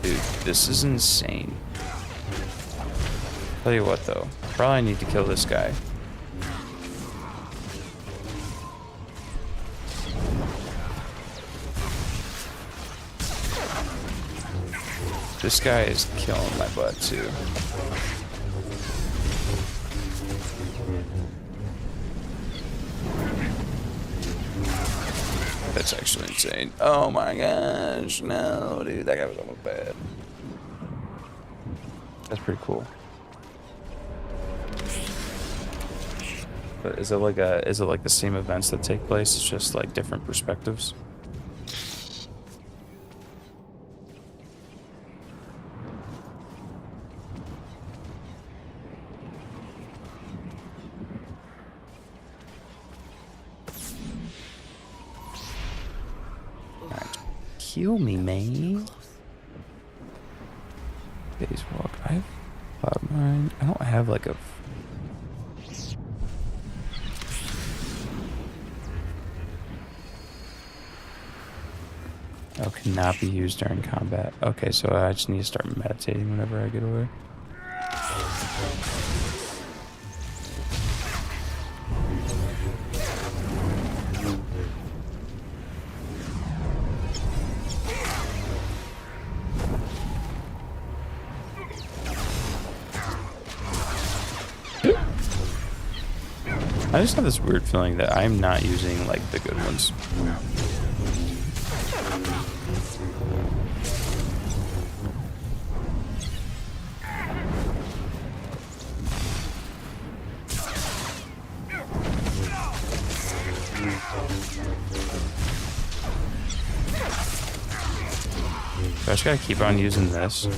Dude, this is insane. Tell you what, though, probably need to kill this guy. This guy is killing my butt too. That's actually insane. Oh my gosh, no, dude, that guy was almost bad. That's pretty cool. But is it like the same events that take place? It's just like different perspectives. Kill me, man. Days walk. I have cloud nine. I don't have like a. Oh, cannot be used during combat. Okay, so I just need to start meditating whenever I get away. I just have this weird feeling that I'm not using, like, the good ones. I just gotta keep on using this.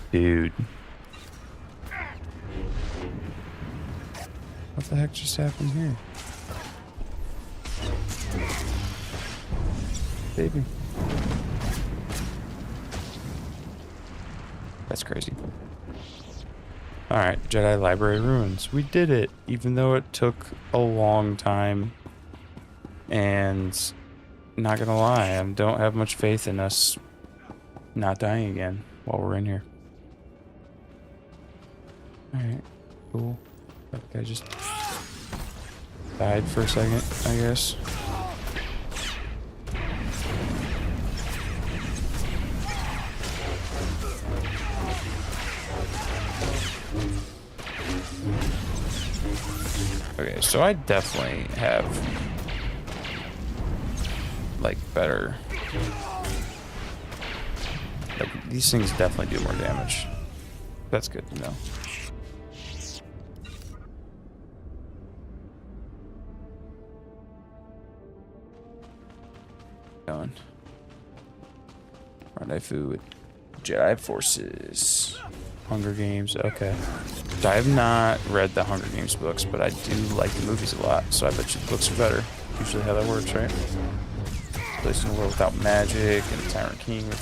Dude. What the heck just happened here? Baby. That's crazy. Alright, Jedi Library Ruins. We did it, even though it took a long time. And not gonna lie, I don't have much faith in us not dying again while we're in here. Alright, cool. I just died for a second, I guess. Okay, so I definitely have, like, better. Like, these things definitely do more damage. That's good to know. Going. Rendezvous with Jedi forces. Hunger Games, okay. So I have not read the Hunger Games books, but I do like the movies a lot, so I bet you the books are better. Usually how that works, right? Placed in a world without magic, and a Tyrant King with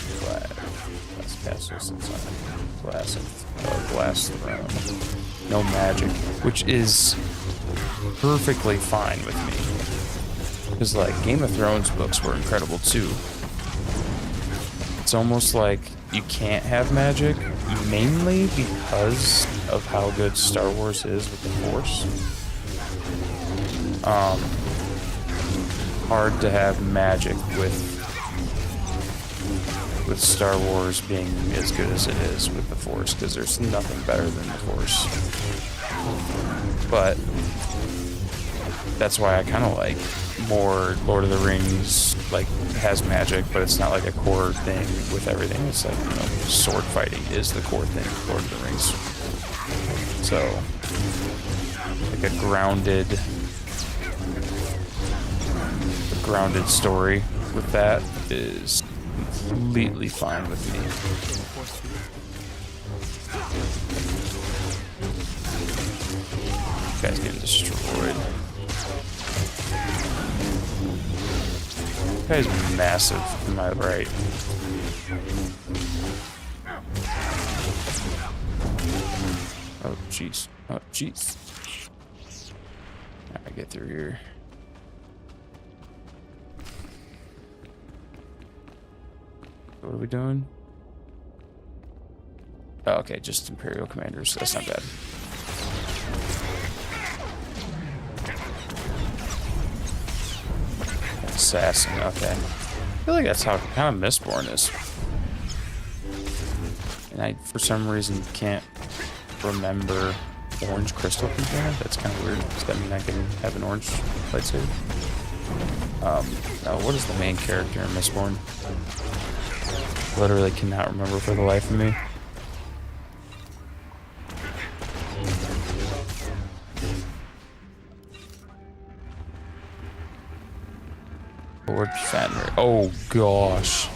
glass castles inside. Glass throne. No magic, which is perfectly fine with me. Because, like, Game of Thrones books were incredible too. It's almost like you can't have magic, mainly because of how good Star Wars is with the Force. Hard to have magic with Star Wars being as good as it is with the Force, because there's nothing better than the Force. But that's why I kind of like more Lord of the Rings, like, has magic, but it's not like a core thing with everything. It's like, you know, sword fighting is the core thing of Lord of the Rings. So, like a grounded story with that is completely fine with me. Guy's getting destroyed. This guy's massive to my right. Oh jeez. Oh jeez. I get through here. What are we doing? Oh, okay, just Imperial commanders. That's not bad. Assassin, okay. I feel like that's how kind of Mistborn is. And I, for some reason, can't remember orange crystal container. That's kind of weird. Does that mean I can have an orange lightsaber? Oh, what is the main character in Mistborn? Literally cannot remember for the life of me. Lord Fenrir. Oh gosh.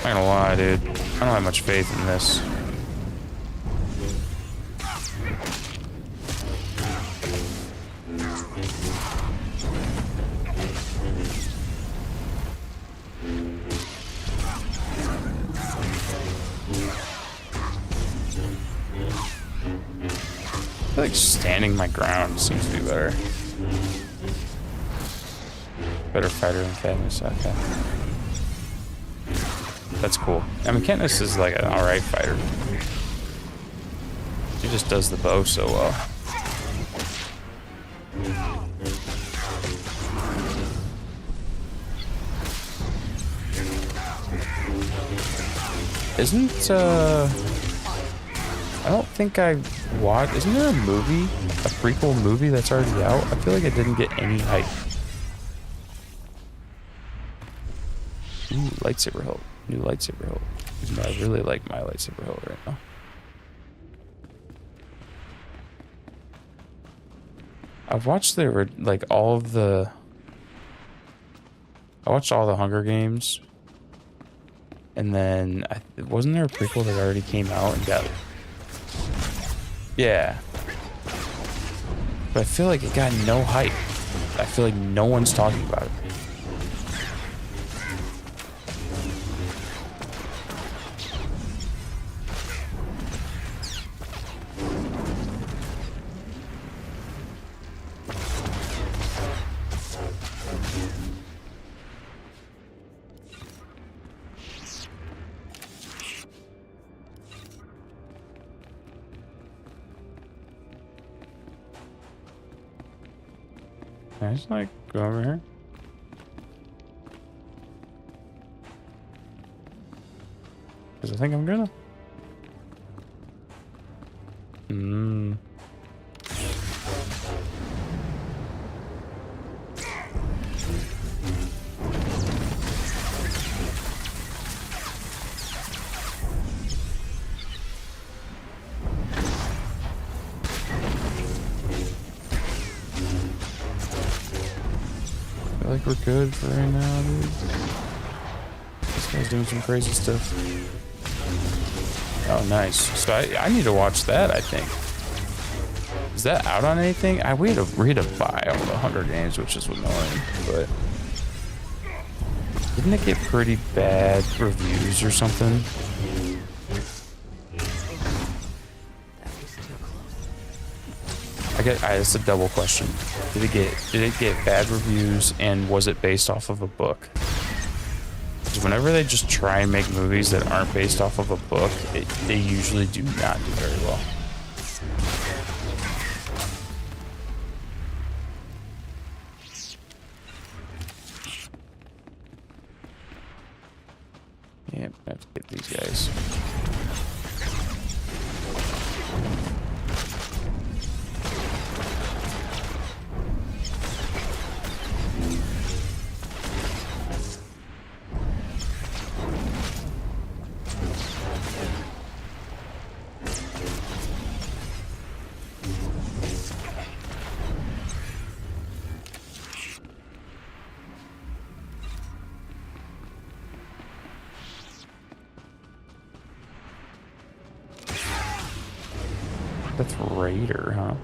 I'm not gonna lie, dude. I don't have much faith in this. I feel like standing my ground seems to be better. Better fighter than Katniss, okay. That's cool. I mean, Katniss is like an alright fighter. She just does the bow so well. Isn't, I don't think I watched, isn't there a movie, a prequel movie that's already out? I feel like it didn't get any hype. Ooh, lightsaber hilt. New lightsaber hilt. I really like my lightsaber hilt right now. I've watched like all of the... I watched all the Hunger Games. And then, wasn't there a prequel that already came out and got... Yeah. But I feel like it got no hype. I feel like no one's talking about it. Can I just like go over here? Because I think I'm gonna. I feel like we're good for right now, dude. This guy's doing some crazy stuff. Oh, nice. So I need to watch that, I think. Is that out on anything? We had to buy all the Hunger Games, which is annoying, but... Didn't it get pretty bad reviews or something? It's a double question. Did it get bad reviews, and was it based off of a book? Because whenever they just try and make movies that aren't based off of a book, they usually do not do very well. Yep, I have to get these guys. That's Raider, huh?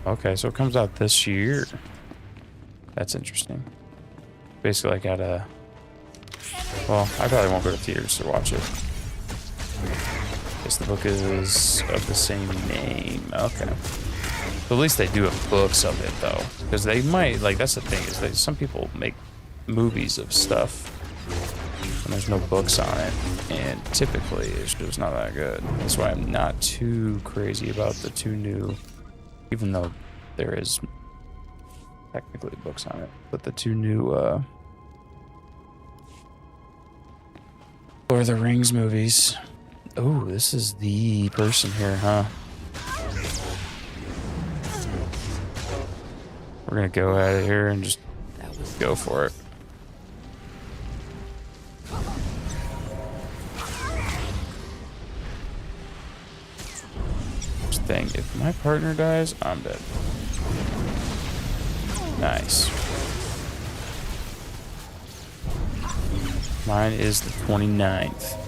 Okay, so it comes out this year. That's interesting. Basically, I gotta... Well, I probably won't go to theaters to watch it. Guess the book is of the same name. Okay. But at least they do have books of it, though. Because they might, like, that's the thing, is some people make movies of stuff and there's no books on it. And typically, it's just not that good. That's why I'm not too crazy about the two new, even though there is technically books on it, but the two new, Lord of the Rings movies. Oh, this is the person here, huh? We're gonna go at it here and just go for it. This thing, if my partner dies, I'm dead. Nice. Mine is the 29th.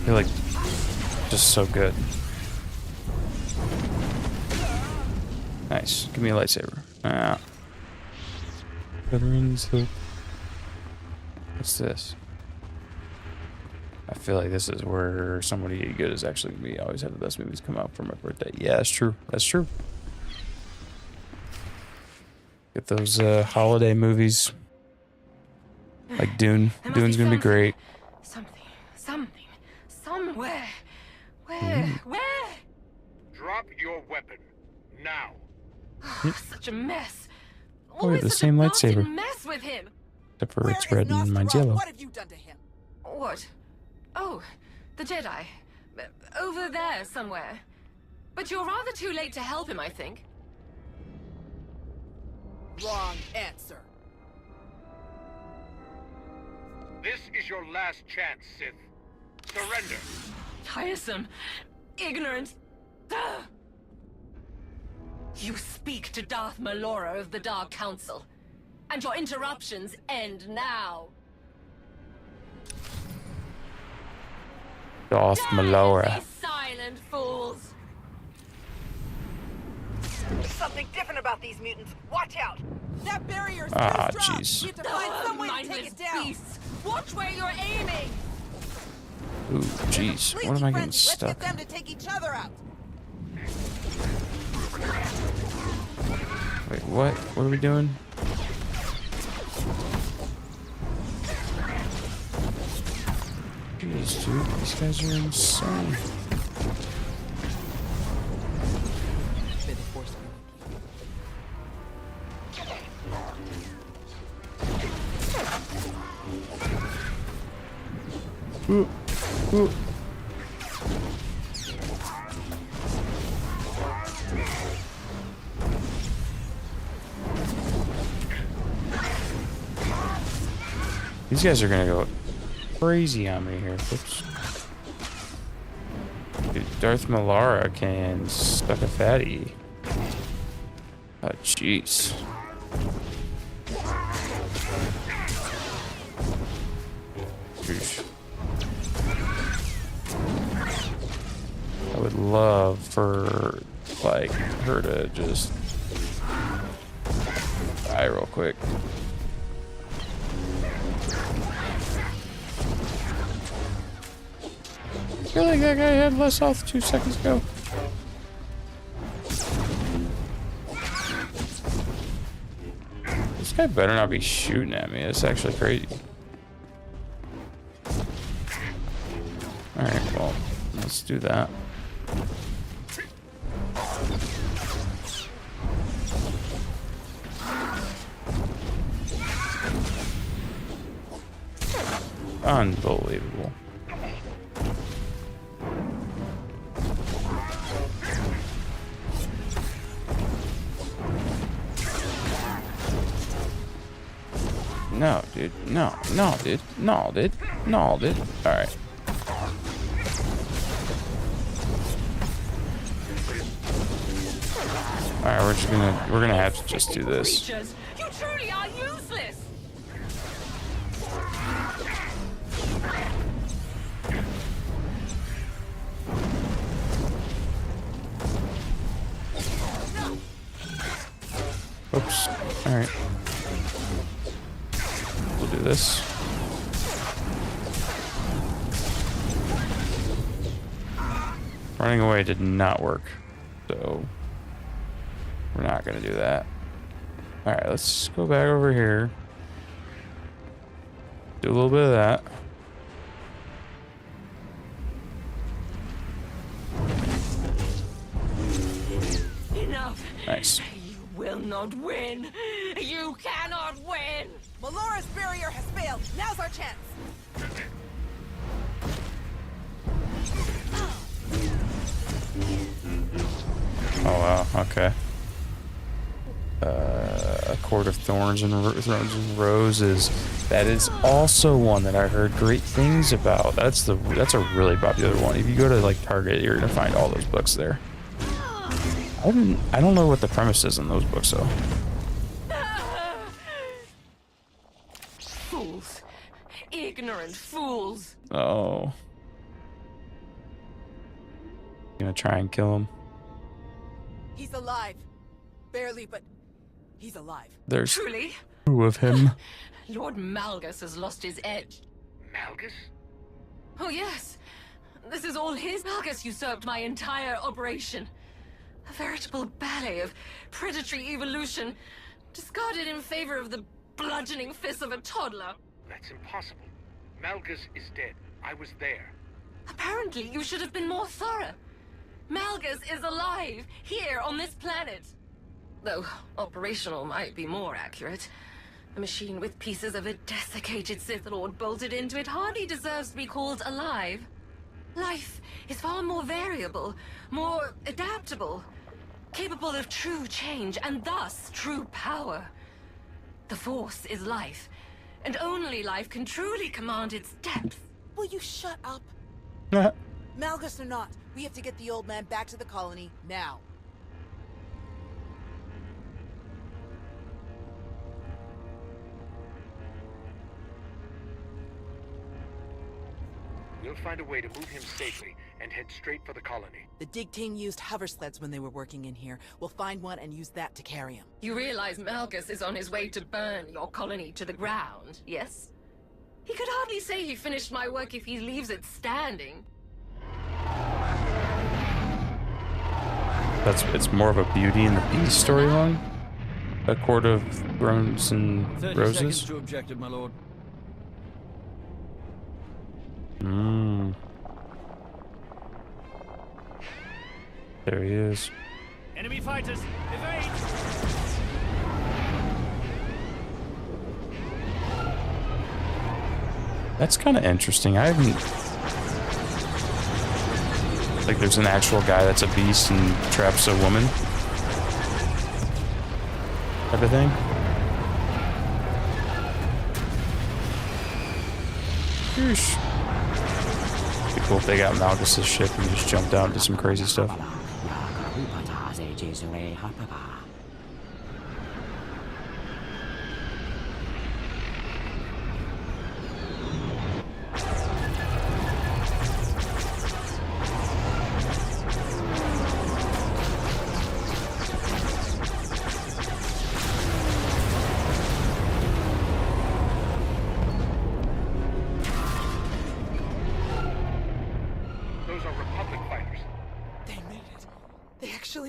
You're like just so good. Nice. Give me a lightsaber. Ah. Veterans Hook. What's this? I feel like this is where somebody good is actually gonna be. Always have the best movies come out for my birthday. Yeah, that's true. That's true. Get those holiday movies. Like Dune. Dune's gonna be great. Somewhere. Where? Drop your weapon. Now. Such a mess. Oh, we have the same lightsaber. Mess with him. Except for it's red and mine's yellow. What have you done to him? What? Oh, the Jedi. Over there somewhere. But you're rather too late to help him, I think. Wrong answer. This is your last chance, Sith. Surrender. Tiresome. Ignorant. You speak to Darth Malora of the Dark Council. And your interruptions end now. Darth Malora. Silent fools. There's something different about these mutants. Watch out. That barrier's Ah, too strong. jeez. We have to find some way to take it down. Beasts. Watch where you're aiming. Ooh, jeez. What am I getting stuck? Let's get them to take each other out. Wait, what? What are we doing? Jeez, dude. These guys are insane. These guys are gonna go crazy on me here. Oops. Dude, Darth Malara can suck a fatty. Oh, jeez. I would love for, like, her to just die real quick. I feel like that guy had less health 2 seconds ago. This guy better not be shooting at me. That's actually crazy. Alright, well, let's do that. Unbelievable. No, dude. No, dude. No, dude. No, dude. Alright. Alright, we're gonna have to just do this. You truly are useless. Oops. Alright. We'll do this. Running away did not work, so we're not gonna do that. Alright, let's go back over here. Do a little bit of that. Enough. Nice. You will not win. You cannot win. Melora's barrier has failed. Now's our chance. Oh wow, okay. A Court of Thorns and Roses. That is also one that I heard great things about. That's a really popular one. If you go to like Target, you're gonna find all those books there. I don't know what the premise is in those books though. Fools. Ignorant fools. Oh. Gonna try and kill him. He's alive. Barely, but he's alive. There's Truly? 2 of him. Lord Malgus has lost his edge. Malgus? Oh yes. This is all his. Malgus usurped my entire operation. A veritable ballet of predatory evolution, discarded in favor of the bludgeoning fists of a toddler. That's impossible. Malgus is dead. I was there. Apparently, you should have been more thorough. Malgus is alive, here on this planet. Though operational might be more accurate. A machine with pieces of a desiccated Sith Lord bolted into it hardly deserves to be called alive. Life is far more variable, more adaptable, capable of true change, and thus true power. The Force is life, and only life can truly command its depth. Will you shut up? Malgus or not, we have to get the old man back to the colony, now. We'll find a way to move him safely and head straight for the colony. The dig team used hover sleds when they were working in here. We'll find one and use that to carry him. You realize Malgus is on his way to burn your colony to the ground, yes? He could hardly say he finished my work if he leaves it standing. It's more of a Beauty and the Beast storyline. A Court of Thorns and 30 Roses. seconds to objective, my lord. There he is. Enemy fighters, evade! That's kind of interesting. I haven't... Like, there's an actual guy that's a beast and traps a woman. Type of thing. Yeesh. Be cool if they got Malgus' ship and just jumped out and did some crazy stuff.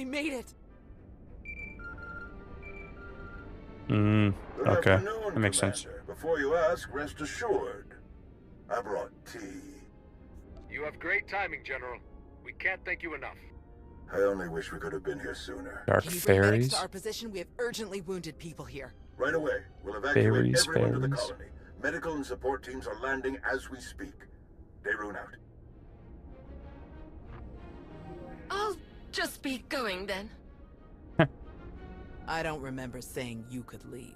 Made it. Okay. That makes sense. Before you ask, rest assured. I brought tea. You have great timing, General. We can't thank you enough. I only wish we could have been here sooner. Dark Can you bring medics fairies. to our position? We have urgently wounded people here. Right away. We'll evacuate everyone to the colony. Medical and support teams are landing as we speak. Dayrun out. I'll just be going then. I don't remember saying you could leave.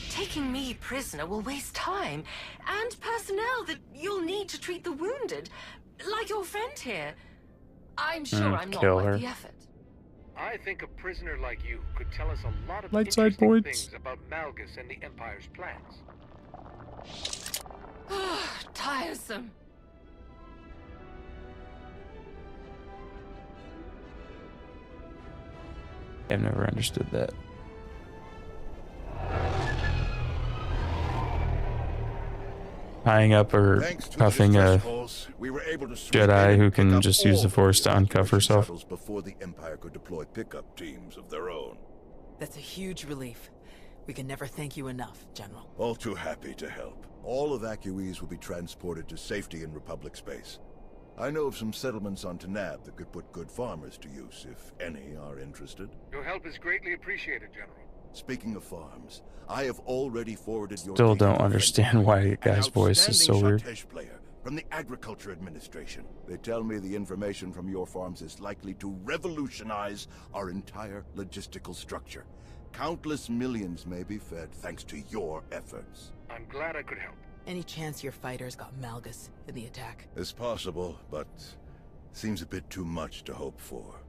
Taking me prisoner will waste time and personnel that you'll need to treat the wounded, like your friend here. I'm sure I'm not worth the effort. I think a prisoner like you could tell us a lot of Light side interesting points. things about Malgus and the Empire's plans. Tiresome. I've never understood that. Tying up or cuffing a Jedi who can just use the Force to uncuff herself. Before the Empire could deploy pickup teams of their own. That's a huge relief. We can never thank you enough, General. All too happy to help. All evacuees will be transported to safety in Republic space. I know of some settlements on Tanab that could put good farmers to use, if any are interested. Your help is greatly appreciated, General. Speaking of farms, I have already forwarded your... Still don't understand why the guy's voice is so weird. Player from the Agriculture Administration. They tell me the information from your farms is likely to revolutionize our entire logistical structure. Countless millions may be fed thanks to your efforts. I'm glad I could help. Any chance your fighters got Malgus in the attack? It's possible, but seems a bit too much to hope for.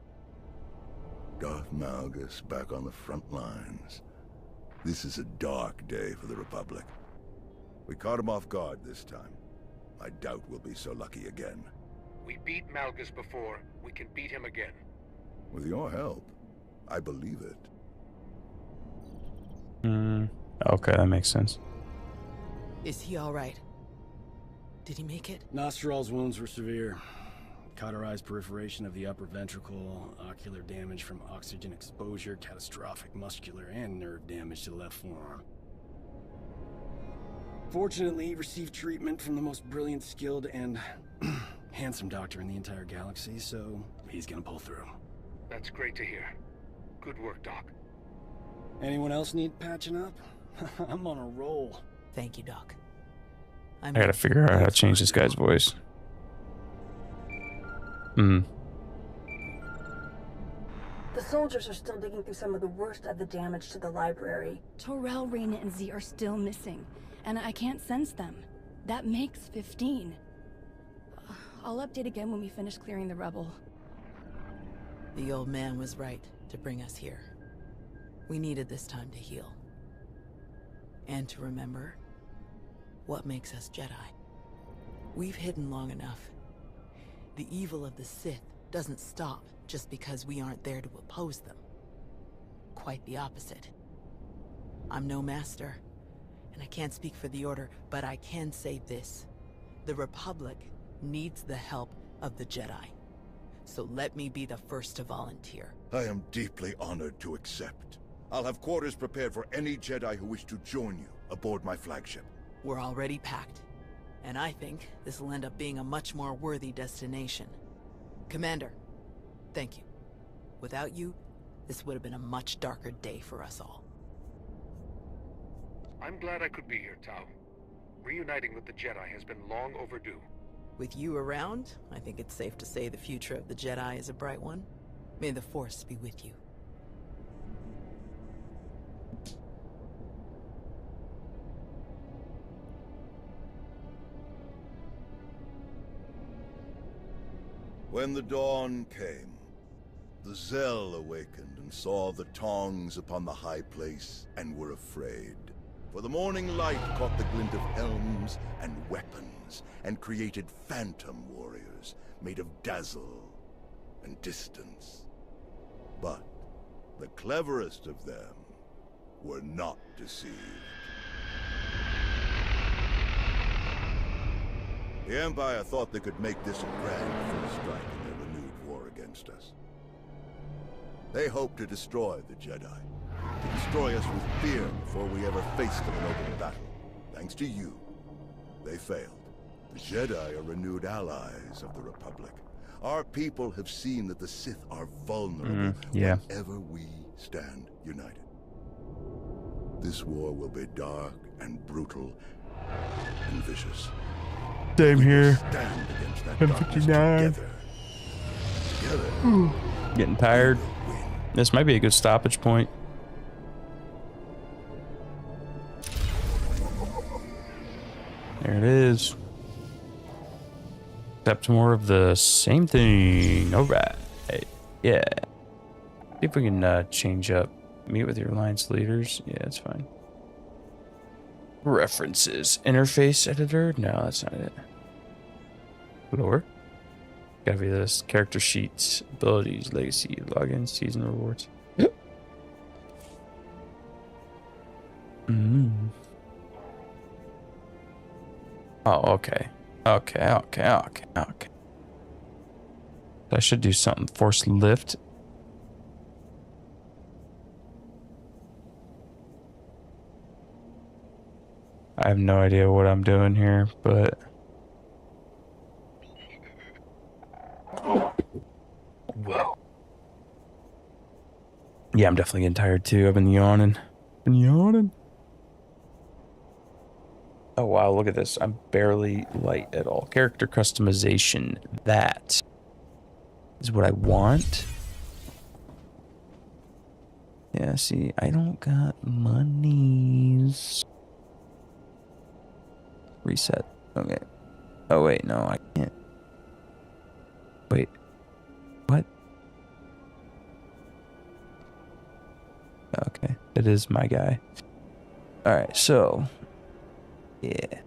Darth Malgus back on the front lines. This is a dark day for the Republic. We caught him off guard this time. I doubt we'll be so lucky again. We beat Malgus before. We can beat him again. With your help, I believe it. Okay, that makes sense. Is he all right? Did he make it? Nostral's wounds were severe. Cauterized perforation of the upper ventricle, ocular damage from oxygen exposure, catastrophic muscular and nerve damage to the left forearm. Fortunately, he received treatment from the most brilliant, skilled, and handsome doctor in the entire galaxy, so he's gonna pull through. That's great to hear. Good work, Doc. Anyone else need patching up? I'm on a roll. Thank you, Doc. I gotta figure out how to change this guy's voice. The soldiers are still digging through some of the worst of the damage to the library. Torel, Reyna, and Z are still missing, and I can't sense them. That makes 15. I'll update again when we finish clearing the rubble. The old man was right to bring us here. We needed this time to heal. And to remember what makes us Jedi. We've hidden long enough. The evil of the Sith doesn't stop just because we aren't there to oppose them. Quite the opposite. I'm no master, and I can't speak for the Order, but I can say this. The Republic needs the help of the Jedi. So let me be the first to volunteer. I am deeply honored to accept. I'll have quarters prepared for any Jedi who wish to join you aboard my flagship. We're already packed, and I think this will end up being a much more worthy destination. Commander, thank you. Without you, this would have been a much darker day for us all. I'm glad I could be here, Tau. Reuniting with the Jedi has been long overdue. With you around, I think it's safe to say the future of the Jedi is a bright one. May the Force be with you. When the dawn came, the Zell awakened and saw the Tongs upon the high place and were afraid. For the morning light caught the glint of helms and weapons and created phantom warriors made of dazzle and distance. But the cleverest of them were not deceived. The Empire thought they could make this a grand first strike in their renewed war against us. They hoped to destroy the Jedi, to destroy us with fear before we ever faced them in open battle. Thanks to you, they failed. The Jedi are renewed allies of the Republic. Our people have seen that the Sith are vulnerable whenever we stand united. This war will be dark and brutal and vicious. Same here. Stand against that 10:59. Together. Getting tired. This might be a good stoppage point. There it is. Except more of the same thing. Alright. Yeah. See if we can change up. Meet with your alliance leaders. Yeah, that's fine. References. Interface editor? No, that's not it. Lower. Gotta be this. Character sheets. Abilities. Legacy. Login. Season rewards. Yep. Oh, okay. Okay. I should do something. Force lift. I have no idea what I'm doing here, but... Whoa. Yeah, I'm definitely getting tired too. I've been yawning. Oh wow, look at this. I'm barely light at all. Character customization. That is what I want. Yeah, see, I don't got monies. Reset. Okay. Oh wait, no, I can't. Wait. What? Okay, it is my guy. Alright, so... yeah.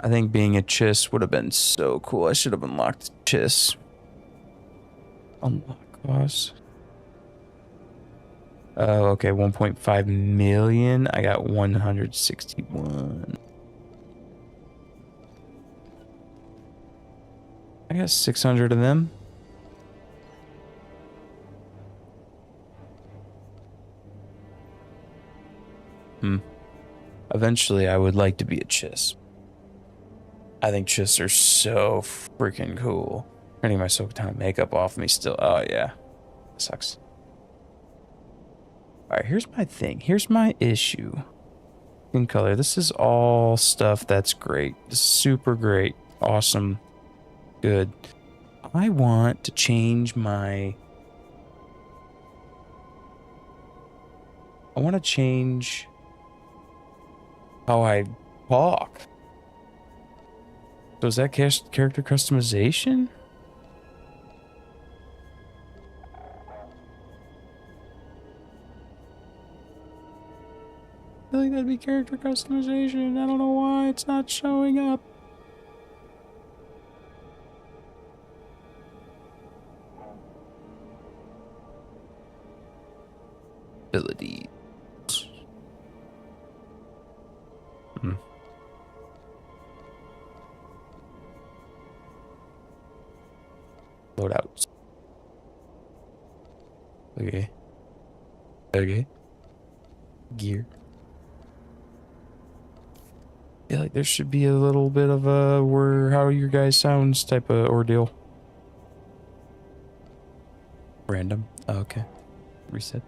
I think being a Chiss would have been so cool. I should have unlocked Chiss. Unlock cost. Oh, okay, 1.5 million. I got 161. I got 600 of them. Eventually, I would like to be a Chiss. I think Chiss are so freaking cool. I'm getting my soak ton of makeup off me still. Oh, yeah. Sucks. Alright, here's my thing. Here's my issue. In color. This is all stuff that's great. Super great. Awesome. Good. I want to change my... I want to change how I talk. So is that character customization? I feel like that'd be character customization. I don't know why it's not showing up. Ability. Loadouts. Okay. Gear. Yeah, like there should be a little bit of a how your guys sounds type of ordeal. Random. Oh, okay. Reset.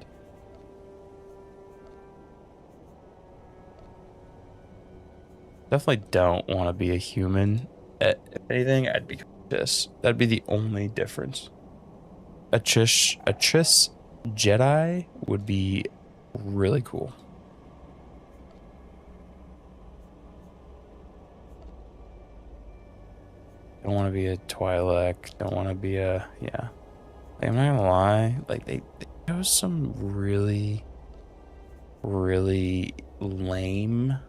Definitely don't want to be a human. If anything, I'd be this. That'd be the only difference. A Chiss Jedi would be really cool. Don't want to be a Twi'lek. Don't want to be a yeah. Like, I'm not gonna lie. Like they chose some really lame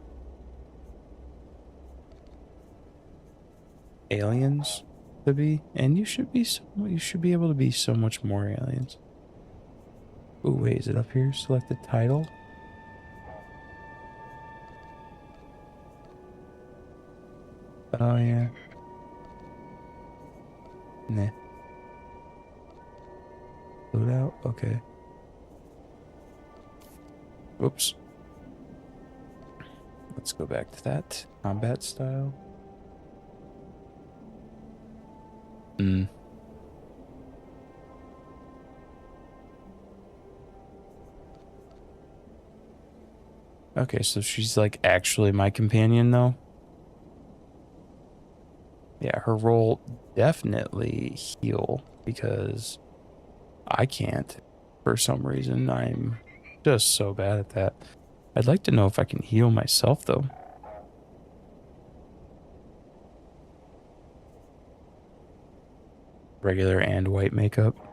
aliens to be, and you should be able to be so much more aliens. Oh wait, is it up here? Select the title. Oh yeah. Nah. Load out. Okay. Oops. Let's go back to that combat style. Okay, so she's like actually my companion though. Yeah, her role definitely heal because I can't for some reason. I'm just so bad at that. I'd like to know if I can heal myself though. Regular and white makeup.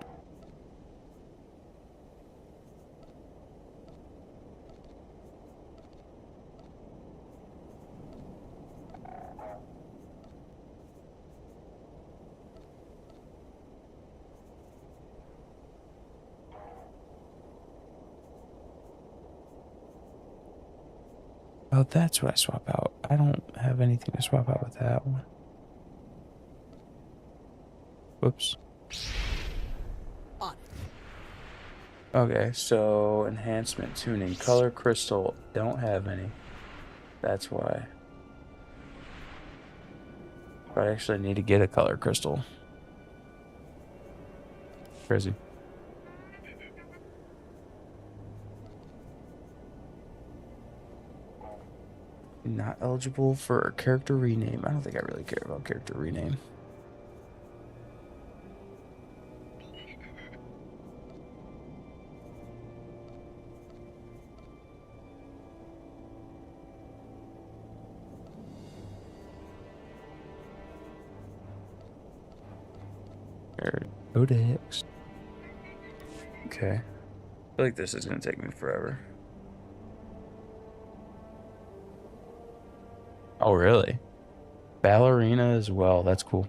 Oh, that's what I swap out. I don't have anything to swap out with that one. Whoops. Okay, so enhancement, tuning, color crystal. Don't have any. That's why. But I actually need to get a color crystal. Crazy. Not eligible for a character rename. I don't think I really care about character rename. Codex. Okay. I feel like this is gonna take me forever. Oh, really? Ballerina as well. That's cool.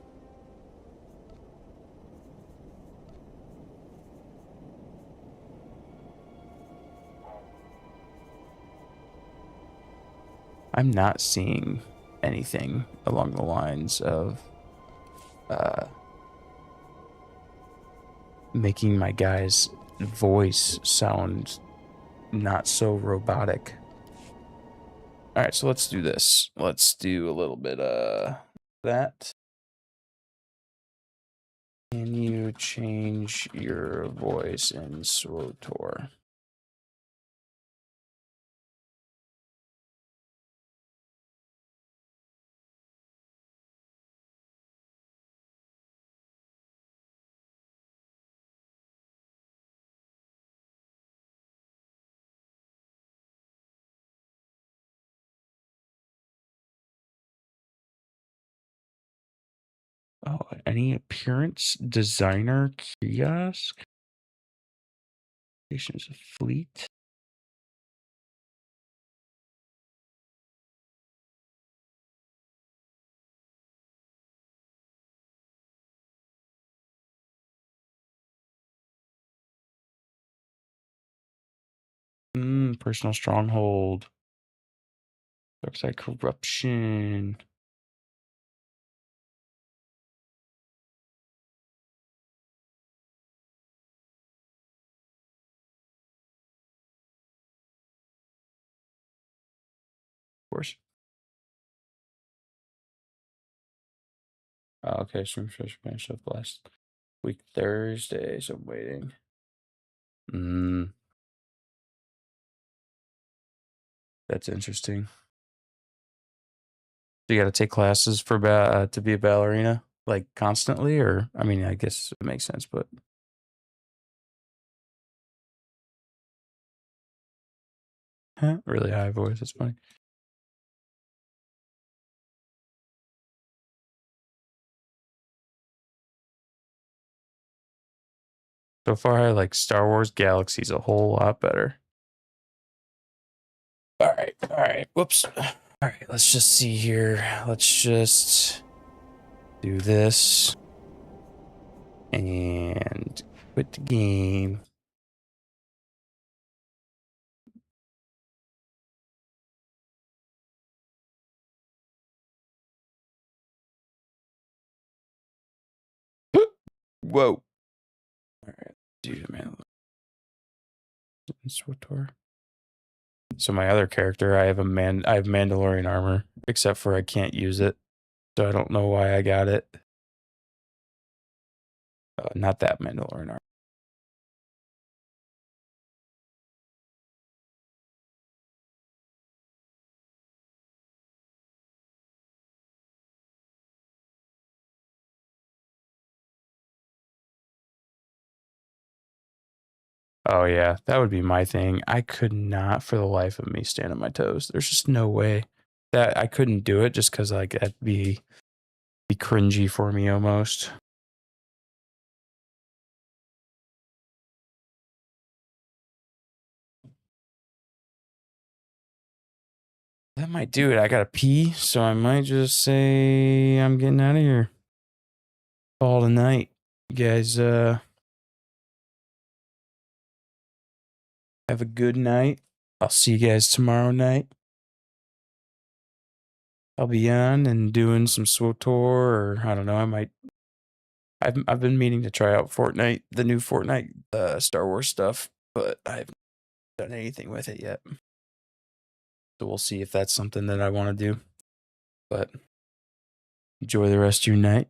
I'm not seeing anything along the lines of making my guy's voice sound not so robotic. All right, so let's do this. Let's do a little bit of that. Can you change your voice in FOTOR? Oh, any appearance designer kiosk? Stations of fleet. Personal stronghold. Looks like corruption. Of course. Oh, okay, swim fish finish up last week Thursday, so I'm waiting. That's interesting. You got to take classes for to be a ballerina, like constantly, or I mean, I guess it makes sense, but really high voice. That's funny. So far, I like Star Wars Galaxies a whole lot better. All right. Whoops. All right, let's just see here. Let's just do this and quit the game. Whoa. All right, dude, man. FOTOR. So my other character, I have Mandalorian armor, except for I can't use it. So I don't know why I got it. Not that Mandalorian armor. Oh yeah, that would be my thing. I could not for the life of me stand on my toes. There's just no way that I couldn't do it just because like that'd be cringy for me almost. That might do it. I gotta pee, so I might just say I'm getting out of here. Call tonight. You guys have a good night. I'll see you guys tomorrow night. I'll be on and doing some SWTOR, or I don't know, I might. I've been meaning to try out Fortnite, the new Fortnite Star Wars stuff, but I haven't done anything with it yet. So we'll see if that's something that I want to do. But enjoy the rest of your night.